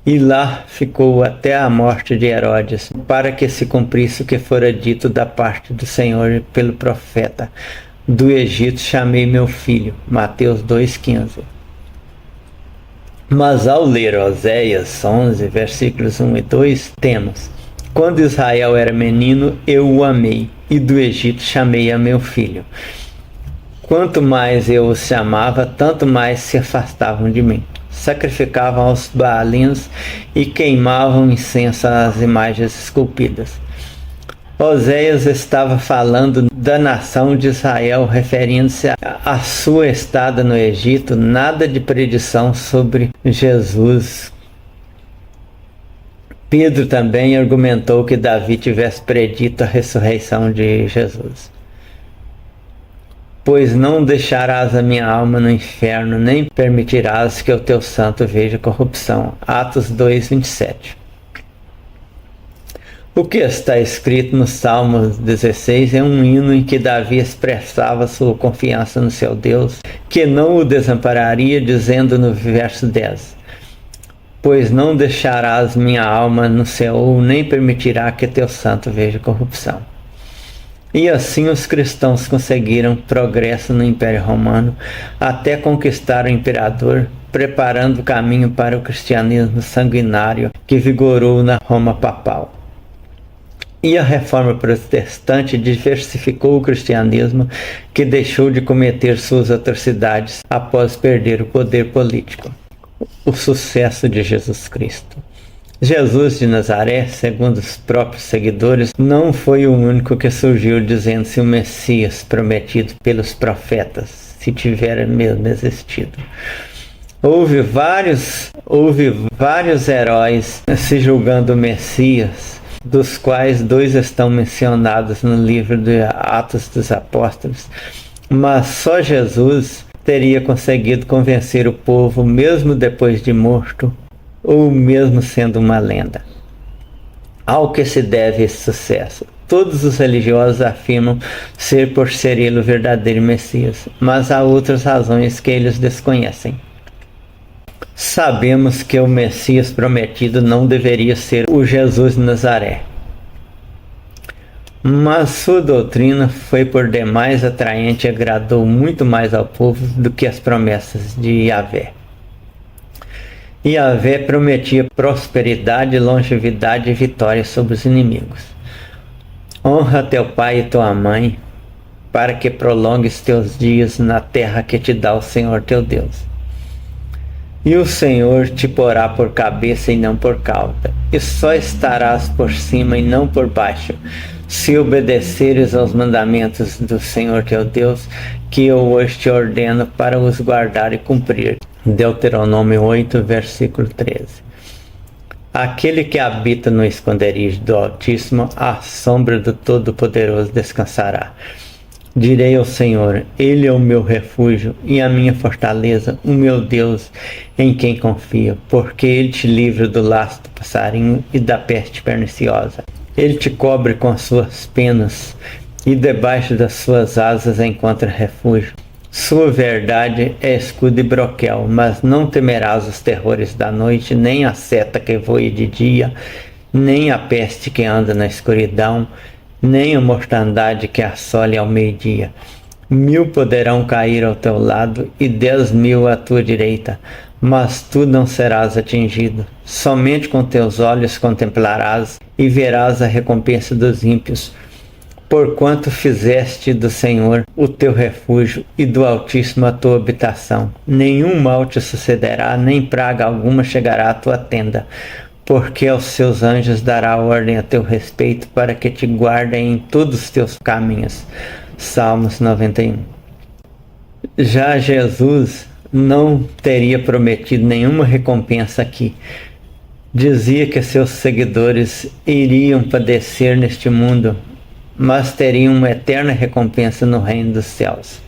E lá ficou até a morte de Herodes, para que se cumprisse o que fora dito da parte do Senhor pelo profeta. Do Egito chamei meu filho. Mateus 2,15. Mas ao ler Oséias 11, versículos 1 e 2, temos: quando Israel era menino, eu o amei, e do Egito chamei a meu filho. Quanto mais eu os chamava, tanto mais se afastavam de mim. Sacrificavam aos Baalins e queimavam incenso às imagens esculpidas. Oséias estava falando da nação de Israel, referindo-se à sua estada no Egito, nada de predição sobre Jesus. Pedro também argumentou que Davi tivesse predito a ressurreição de Jesus. Pois não deixarás a minha alma no inferno, nem permitirás que o teu santo veja corrupção. Atos 2, 27. O que está escrito no Salmo 16 é um hino em que Davi expressava sua confiança no seu Deus, que não o desampararia, dizendo no verso 10: pois não deixarás minha alma no Seol, nem permitirá que teu santo veja corrupção. E assim os cristãos conseguiram progresso no Império Romano, até conquistar o imperador, preparando o caminho para o cristianismo sanguinário que vigorou na Roma papal. E a reforma protestante diversificou o cristianismo, que deixou de cometer suas atrocidades após perder o poder político. O sucesso de Jesus Cristo. Jesus de Nazaré, segundo os próprios seguidores, não foi o único que surgiu dizendo-se o Messias prometido pelos profetas, se tiver mesmo existido. Houve vários heróis se julgando Messias, dos quais 2 estão mencionados no livro de Atos dos Apóstolos, mas só Jesus teria conseguido convencer o povo, mesmo depois de morto, ou mesmo sendo uma lenda. Ao que se deve esse sucesso? Todos os religiosos afirmam ser por ser ele o verdadeiro Messias, mas há outras razões que eles desconhecem. Sabemos que o Messias prometido não deveria ser o Jesus de Nazaré, mas sua doutrina foi por demais atraente e agradou muito mais ao povo do que as promessas de Yahvé. Yahvé prometia prosperidade, longevidade e vitória sobre os inimigos. Honra teu pai e tua mãe, para que prolongues teus dias na terra que te dá o Senhor teu Deus. E o Senhor te porá por cabeça e não por cauda, e só estarás por cima e não por baixo, se obedeceres aos mandamentos do Senhor teu Deus, que eu hoje te ordeno para os guardar e cumprir. Deuteronômio 8, versículo 13. Aquele que habita no esconderijo do Altíssimo, à sombra do Todo-Poderoso descansará. Direi ao Senhor, Ele é o meu refúgio e a minha fortaleza, o meu Deus, em quem confio, porque Ele te livra do laço do passarinho e da peste perniciosa. Ele te cobre com as suas penas e debaixo das suas asas encontra refúgio. Sua verdade é escudo e broquel, mas não temerás os terrores da noite, nem a seta que voe de dia, nem a peste que anda na escuridão, nem a mortandade que assole ao meio-dia. 1000 poderão cair ao teu lado e 10.000 à tua direita, mas tu não serás atingido. Somente com teus olhos contemplarás e verás a recompensa dos ímpios, porquanto fizeste do Senhor o teu refúgio e do Altíssimo a tua habitação. Nenhum mal te sucederá, nem praga alguma chegará à tua tenda, porque aos seus anjos dará ordem a teu respeito, para que te guardem em todos os teus caminhos. Salmos 91. Já Jesus não teria prometido nenhuma recompensa aqui. Dizia que seus seguidores iriam padecer neste mundo, mas teriam uma eterna recompensa no reino dos céus.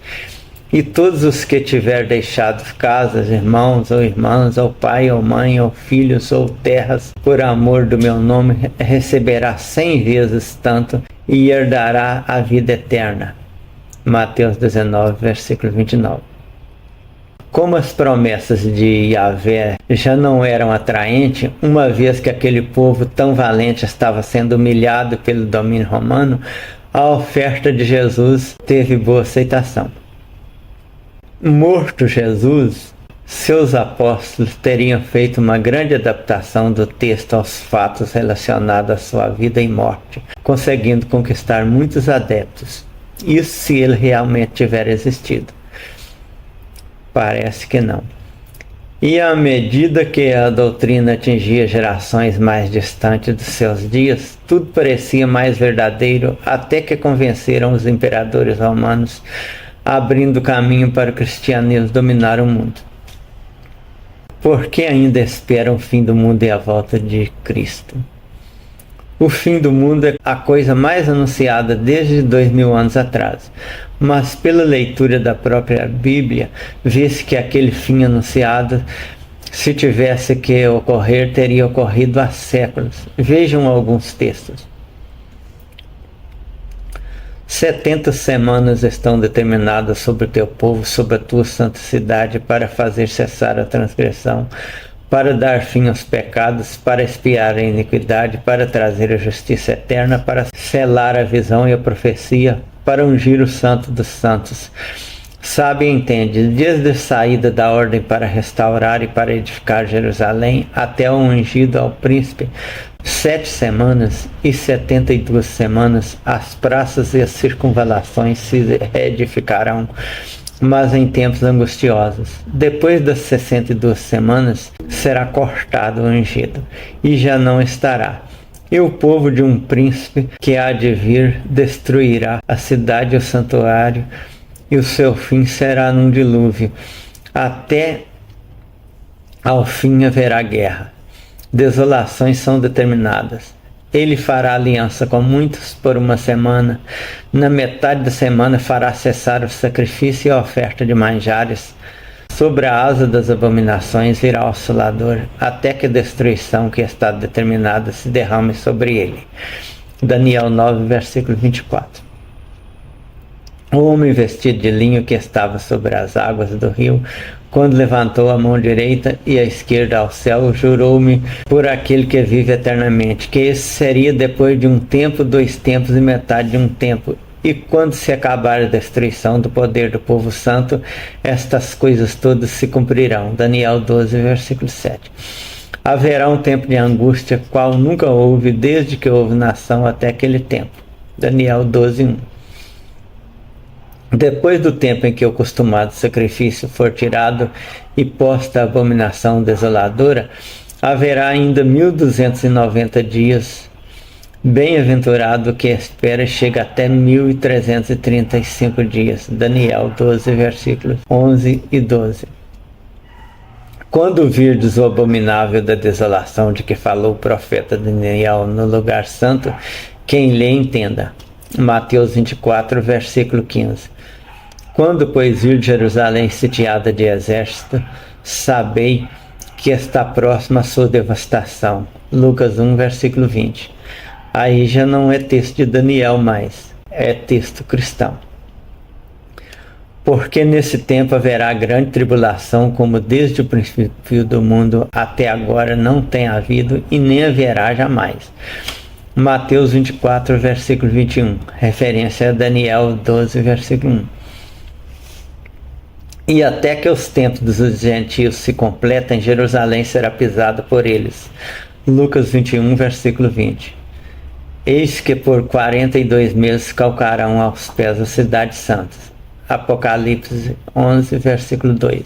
E todos os que tiver deixado casas, irmãos ou irmãs, ou pai ou mãe, ou filhos ou terras, por amor do meu nome, receberá 100 vezes tanto e herdará a vida eterna. Mateus 19, versículo 29. Como as promessas de Yahvé já não eram atraentes, uma vez que aquele povo tão valente estava sendo humilhado pelo domínio romano, a oferta de Jesus teve boa aceitação. Morto Jesus, seus apóstolos teriam feito uma grande adaptação do texto aos fatos relacionados à sua vida e morte, conseguindo conquistar muitos adeptos. Isso se ele realmente tiver existido. Parece que não. E à medida que a doutrina atingia gerações mais distantes dos seus dias, tudo parecia mais verdadeiro, até que convenceram os imperadores romanos, abrindo caminho para o cristianismo dominar o mundo. Por que ainda esperam o fim do mundo e a volta de Cristo? O fim do mundo é a coisa mais anunciada desde 2000 anos atrás, mas pela leitura da própria Bíblia, vê-se que aquele fim anunciado, se tivesse que ocorrer, teria ocorrido há séculos. Vejam alguns textos. 70 semanas estão determinadas sobre o teu povo, sobre a tua santa cidade, para fazer cessar a transgressão, para dar fim aos pecados, para expiar a iniquidade, para trazer a justiça eterna, para selar a visão e a profecia, para ungir o santo dos santos. Sabe e entende, desde a saída da ordem para restaurar e para edificar Jerusalém, até o ungido ao príncipe, 7 semanas e 72 semanas, as praças e as circunvalações se reedificarão, mas em tempos angustiosos. Depois das 62 semanas, será cortado o ungido, e já não estará. E o povo de um príncipe que há de vir destruirá a cidade e o santuário, e o seu fim será num dilúvio. Até ao fim haverá guerra. Desolações são determinadas. Ele fará aliança com muitos por uma semana. Na metade da semana fará cessar o sacrifício e a oferta de manjares. Sobre a asa das abominações virá o assolador, até que a destruição que está determinada se derrame sobre ele. Daniel 9, versículo 24. O homem vestido de linho que estava sobre as águas do rio, quando levantou a mão direita e a esquerda ao céu, jurou-me por aquele que vive eternamente, que esse seria depois de um tempo, 2 tempos e metade de um tempo. E quando se acabar a destruição do poder do povo santo, estas coisas todas se cumprirão. Daniel 12, versículo 7. Haverá um tempo de angústia, qual nunca houve, desde que houve nação até aquele tempo. Daniel 12, 1. Depois do tempo em que o costumado sacrifício for tirado e posta a abominação desoladora, haverá ainda 1290 dias. Bem-aventurado que espera chega até 1335 dias. Daniel 12, versículos 11 e 12. Quando virdes o abominável da desolação de que falou o profeta Daniel no lugar santo, quem lê entenda. Mateus 24, versículo 15. Quando, pois, vir Jerusalém sitiada de exército, sabei que está próxima a sua devastação. Lucas 1, versículo 20. Aí já não é texto de Daniel mais, é texto cristão. Porque nesse tempo haverá grande tribulação, como desde o princípio do mundo até agora não tem havido e nem haverá jamais. Mateus 24, versículo 21, referência a Daniel 12, versículo 1. E até que os tempos dos gentios se completem, Jerusalém será pisada por eles. Lucas 21, versículo 20. Eis que por 42 meses calcarão aos pés a cidade santa. Apocalipse 11, versículo 2.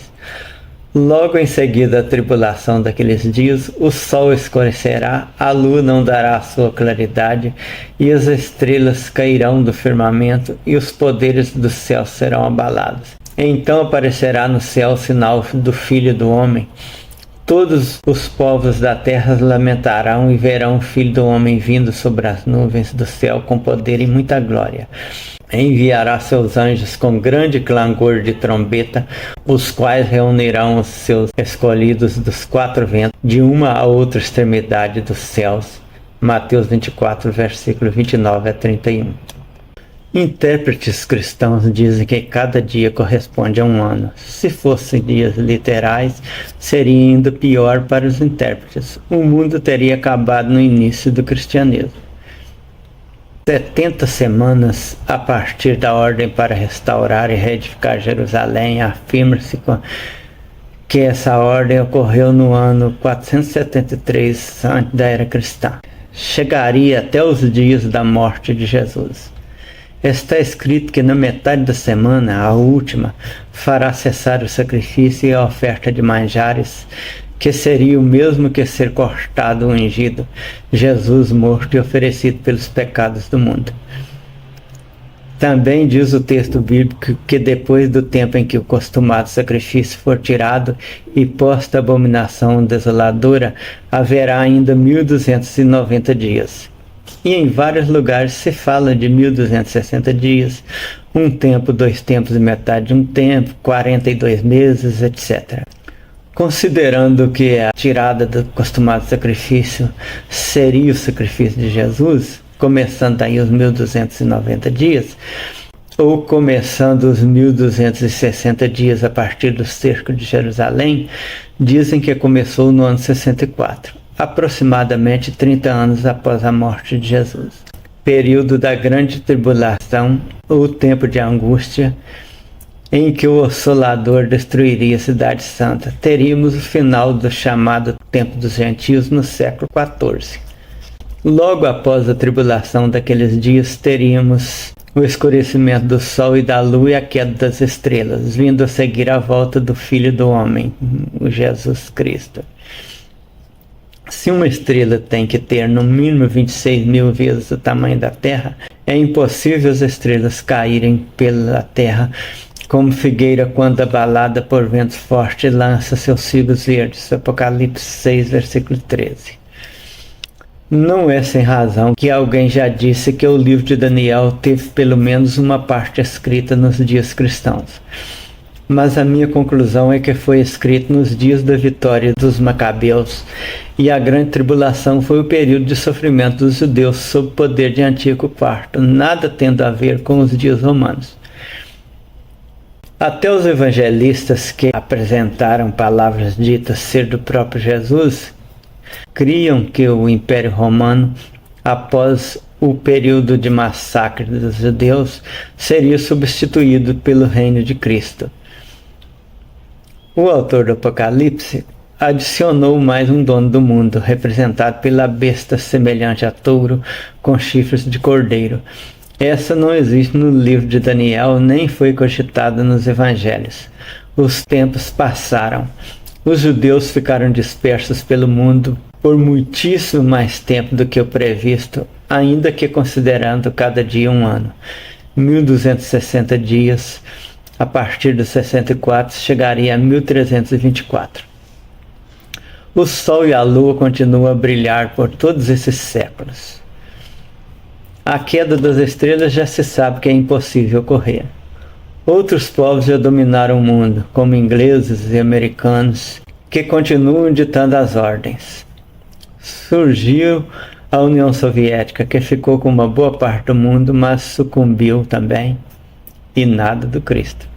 Logo em seguida a tribulação daqueles dias, o sol escurecerá, a lua não dará a sua claridade, e as estrelas cairão do firmamento, e os poderes do céu serão abalados. Então aparecerá no céu o sinal do Filho do Homem. Todos os povos da terra lamentarão e verão o Filho do Homem vindo sobre as nuvens do céu com poder e muita glória. Enviará seus anjos com grande clangor de trombeta, os quais reunirão os seus escolhidos dos 4 ventos, de uma a outra extremidade dos céus. Mateus 24, versículo 29 a 31. Intérpretes cristãos dizem que cada dia corresponde a um ano. Se fossem dias literais, seria ainda pior para os intérpretes. O mundo teria acabado no início do cristianismo. 70 semanas a partir da ordem para restaurar e reedificar Jerusalém, afirma-se que essa ordem ocorreu no ano 473 antes da era cristã. Chegaria até os dias da morte de Jesus. Está escrito que na metade da semana, a última, fará cessar o sacrifício e a oferta de manjares, que seria o mesmo que ser cortado o ungido, Jesus morto e oferecido pelos pecados do mundo. Também diz o texto bíblico que depois do tempo em que o costumado sacrifício for tirado e posta a abominação desoladora, haverá ainda 1290 dias. E em vários lugares se fala de 1260 dias, um tempo, 2 tempos e metade de um tempo, 42 meses, etc. Considerando que a tirada do costumado sacrifício seria o sacrifício de Jesus, começando aí os 1290 dias, ou começando os 1260 dias a partir do cerco de Jerusalém, dizem que começou no ano 64. Aproximadamente 30 anos após a morte de Jesus. Período da grande tribulação, ou tempo de angústia, em que o Assolador destruiria a cidade santa. Teríamos o final do chamado tempo dos gentios no século XIV. Logo após a tribulação daqueles dias, teríamos o escurecimento do sol e da lua e a queda das estrelas, vindo a seguir a volta do Filho do Homem, o Jesus Cristo. Se uma estrela tem que ter no mínimo 26 mil vezes o tamanho da Terra, é impossível as estrelas caírem pela Terra como figueira quando abalada por ventos fortes lança seus figos verdes. Apocalipse 6, versículo 13. Não é sem razão que alguém já disse que o livro de Daniel teve pelo menos uma parte escrita nos dias cristãos. mas a minha conclusão é que foi escrito nos dias da vitória dos Macabeus, e a grande tribulação foi o período de sofrimento dos judeus sob o poder de Antíoco IV, nada tendo a ver com os dias romanos. Até os evangelistas que apresentaram palavras ditas ser do próprio Jesus, criam que o Império Romano, após o período de massacre dos judeus, seria substituído pelo reino de Cristo. O autor do Apocalipse adicionou mais um dono do mundo, representado pela besta semelhante a touro, com chifres de cordeiro. Essa não existe no livro de Daniel, nem foi cogitada nos evangelhos. Os tempos passaram. Os judeus ficaram dispersos pelo mundo por muitíssimo mais tempo do que o previsto, ainda que considerando cada dia um ano. 1260 dias, a partir dos 64, chegaria a 1324. O Sol e a Lua continuam a brilhar por todos esses séculos. A queda das estrelas já se sabe que é impossível ocorrer. Outros povos já dominaram o mundo, como ingleses e americanos, que continuam ditando as ordens. Surgiu a União Soviética, que ficou com uma boa parte do mundo, mas sucumbiu também, e nada do Cristo.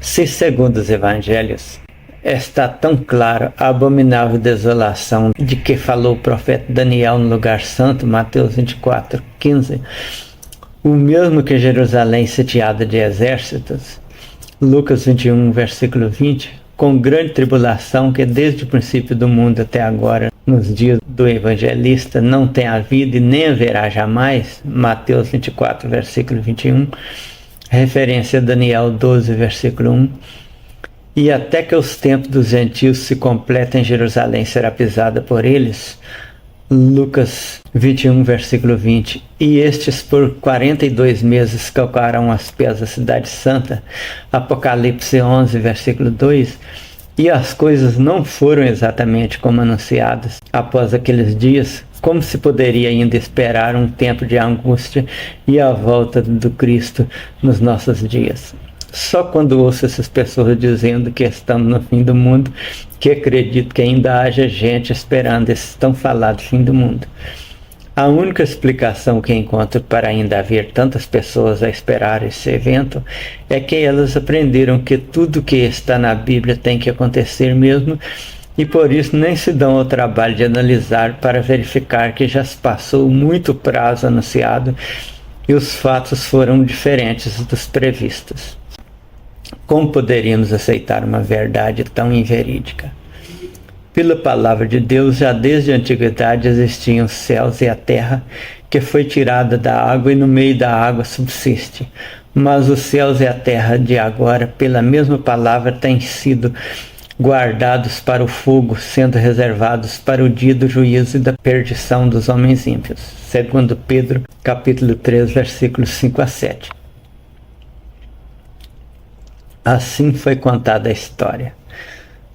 Se, segundo os evangelhos, está tão claro a abominável desolação de que falou o profeta Daniel no lugar santo, Mateus 24, 15, o mesmo que Jerusalém sitiada de exércitos, Lucas 21, versículo 20, com grande tribulação que desde o princípio do mundo até agora, nos dias do evangelista, não tem havido e nem haverá jamais, Mateus 24, versículo 21, referência a Daniel 12, versículo 1, e até que os tempos dos gentios se completem, Jerusalém será pisada por eles, Lucas 21, versículo 20, e estes por 42 meses calcarão as pés da cidade santa, Apocalipse 11, versículo 2, e as coisas não foram exatamente como anunciadas após aqueles dias, como se poderia ainda esperar um tempo de angústia e a volta do Cristo nos nossos dias. Só quando ouço essas pessoas dizendo que estamos no fim do mundo, que acredito que ainda haja gente esperando esse tão falado fim do mundo. A única explicação que encontro para ainda haver tantas pessoas a esperar esse evento é que elas aprenderam que tudo que está na Bíblia tem que acontecer mesmo, e por isso nem se dão ao trabalho de analisar para verificar que já se passou muito prazo anunciado e os fatos foram diferentes dos previstos. Como poderíamos aceitar uma verdade tão inverídica? Pela palavra de Deus, já desde a antiguidade existiam os céus e a terra, que foi tirada da água e no meio da água subsiste. Mas os céus e a terra de agora, pela mesma palavra, têm sido guardados para o fogo, sendo reservados para o dia do juízo e da perdição dos homens ímpios. Segundo Pedro, capítulo 3, versículos 5 a 7. Assim foi contada a história.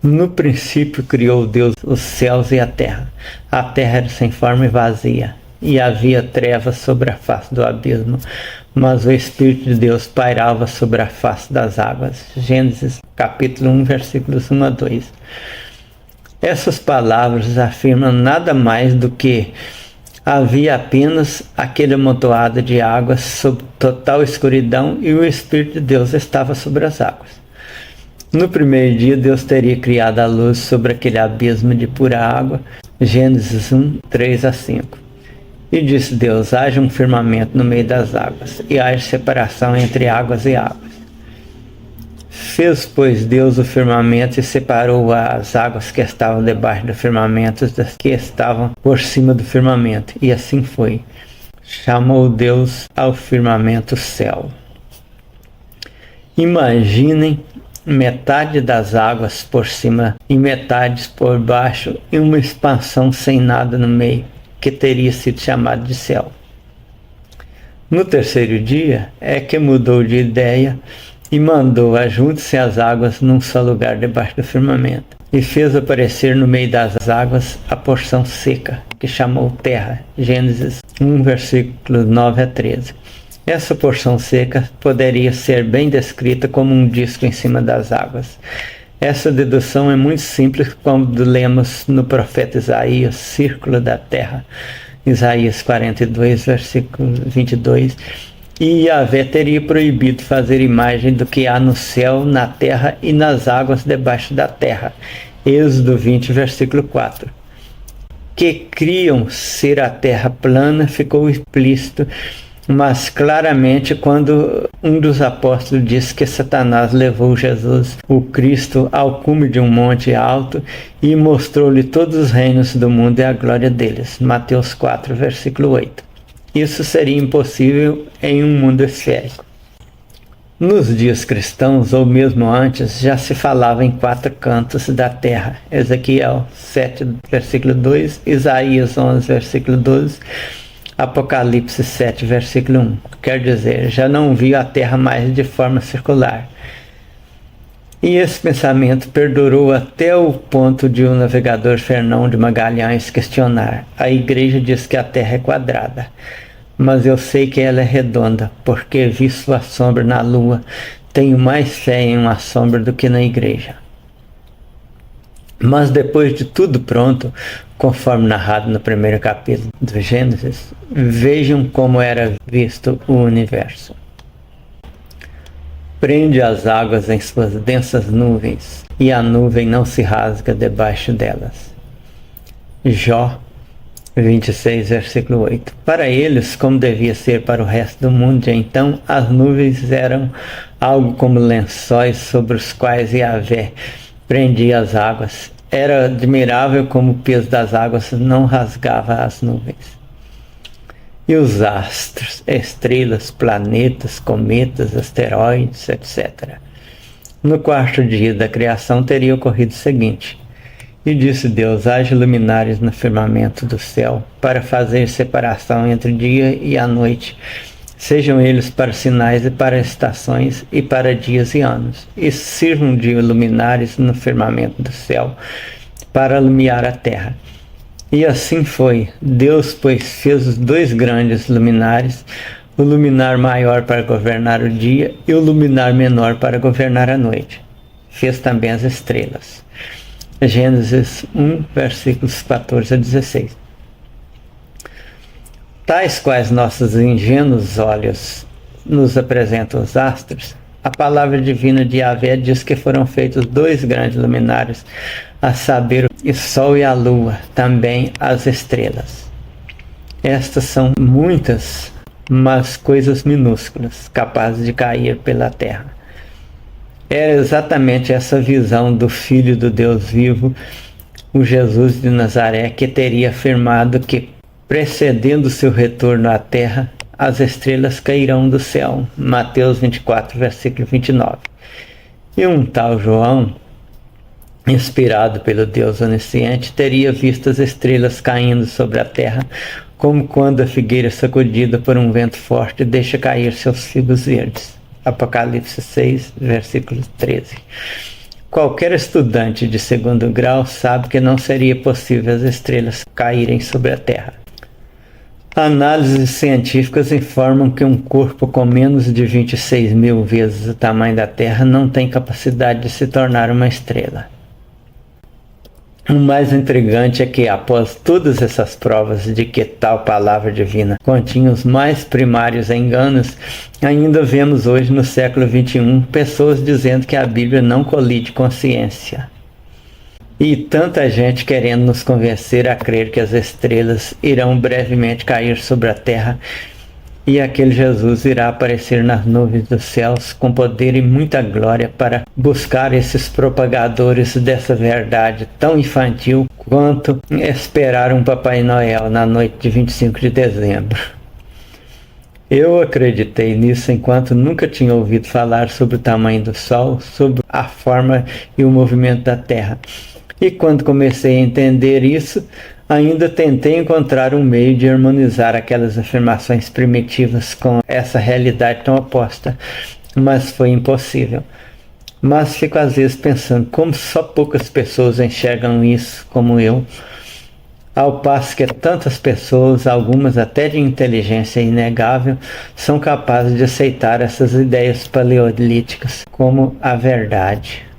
No princípio criou Deus os céus e a terra. A terra era sem forma e vazia, e havia trevas sobre a face do abismo, mas o Espírito de Deus pairava sobre a face das águas. Gênesis capítulo 1, versículos 1 a 2. Essas palavras afirmam nada mais do que havia apenas aquele amontoado de águas sob total escuridão e o Espírito de Deus estava sobre as águas. No primeiro dia, Deus teria criado a luz sobre aquele abismo de pura água. Gênesis 1, 3 a 5. E disse Deus: haja um firmamento no meio das águas, e haja separação entre águas e águas. Fez, pois, Deus o firmamento e separou as águas que estavam debaixo do firmamento das que estavam por cima do firmamento. E assim foi. Chamou Deus ao firmamento céu. Imaginem metade das águas por cima e metade por baixo, e uma expansão sem nada no meio, que teria sido chamado de céu. No terceiro dia é que mudou de ideia e mandou ajunte-se as águas num só lugar debaixo do firmamento, e fez aparecer no meio das águas a porção seca, que chamou terra. Gênesis 1, versículos 9 a 13. Essa porção seca poderia ser bem descrita como um disco em cima das águas. Essa dedução é muito simples quando lemos no profeta Isaías, círculo da terra, Isaías 42, versículo 22, e Yahvé teria proibido fazer imagem do que há no céu, na terra e nas águas debaixo da terra, Êxodo 20, versículo 4. Que criam ser a terra plana ficou explícito, mas claramente quando um dos apóstolos diz que Satanás levou Jesus, o Cristo, ao cume de um monte alto e mostrou-lhe todos os reinos do mundo e a glória deles. Mateus 4, versículo 8. Isso seria impossível em um mundo esférico. Nos dias cristãos, ou mesmo antes, já se falava em 4 cantos da terra. Ezequiel 7, versículo 2, Isaías 11, versículo 12, Apocalipse 7, versículo 1. Quer dizer, já não viu a terra mais de forma circular. E esse pensamento perdurou até o ponto de o navegador Fernão de Magalhães questionar. A igreja diz que a terra é quadrada, mas eu sei que ela é redonda, porque vi sua sombra na lua. Tenho mais fé em uma sombra do que na igreja. Mas depois de tudo pronto, conforme narrado no primeiro capítulo do Gênesis, vejam como era visto o universo. Prende as águas em suas densas nuvens, e a nuvem não se rasga debaixo delas. Jó 26, versículo 8. Para eles, como devia ser para o resto do mundo, então as nuvens eram algo como lençóis sobre os quais Yahvé prendia as águas. Era admirável como o peso das águas não rasgava as nuvens. E os astros, estrelas, planetas, cometas, asteroides, etc. No 4º dia da criação teria ocorrido o seguinte: e disse Deus: haja luminares no firmamento do céu, para fazer separação entre o dia e a noite, sejam eles para sinais e para estações e para dias e anos, e sirvam de luminares no firmamento do céu, para iluminar a terra. E assim foi. Deus, pois, fez os 2 grandes luminares, o luminar maior para governar o dia e o luminar menor para governar a noite. Fez também as estrelas. Gênesis 1, versículos 14 a 16. Tais quais nossos ingênuos olhos nos apresentam os astros, a palavra divina de Yahvé diz que foram feitos 2 grandes luminares, a saber, o sol e a lua, também as estrelas. Estas são muitas, mas coisas minúsculas, capazes de cair pela terra. Era exatamente essa visão do Filho do Deus vivo, o Jesus de Nazaré, que teria afirmado que, precedendo seu retorno à terra, as estrelas cairão do céu. Mateus 24, versículo 29. E um tal João, inspirado pelo Deus onisciente, teria visto as estrelas caindo sobre a terra, como quando a figueira sacudida por um vento forte deixa cair seus figos verdes. Apocalipse 6, versículo 13. Qualquer estudante de 2º grau sabe que não seria possível as estrelas caírem sobre a terra. Análises científicas informam que um corpo com menos de 26 mil vezes o tamanho da Terra não tem capacidade de se tornar uma estrela. O mais intrigante é que, após todas essas provas de que tal palavra divina continha os mais primários enganos, ainda vemos hoje, no século XXI, pessoas dizendo que a Bíblia não colide com a ciência. E tanta gente querendo nos convencer a crer que as estrelas irão brevemente cair sobre a terra e aquele Jesus irá aparecer nas nuvens dos céus com poder e muita glória para buscar esses propagadores dessa verdade tão infantil quanto esperar um Papai Noel na noite de 25 de dezembro. Eu acreditei nisso enquanto nunca tinha ouvido falar sobre o tamanho do Sol, sobre a forma e o movimento da Terra. E quando comecei a entender isso, ainda tentei encontrar um meio de harmonizar aquelas afirmações primitivas com essa realidade tão oposta, mas foi impossível. Mas fico às vezes pensando como só poucas pessoas enxergam isso como eu. ao passo que tantas pessoas, algumas até de inteligência inegável, são capazes de aceitar essas ideias paleolíticas como a verdade.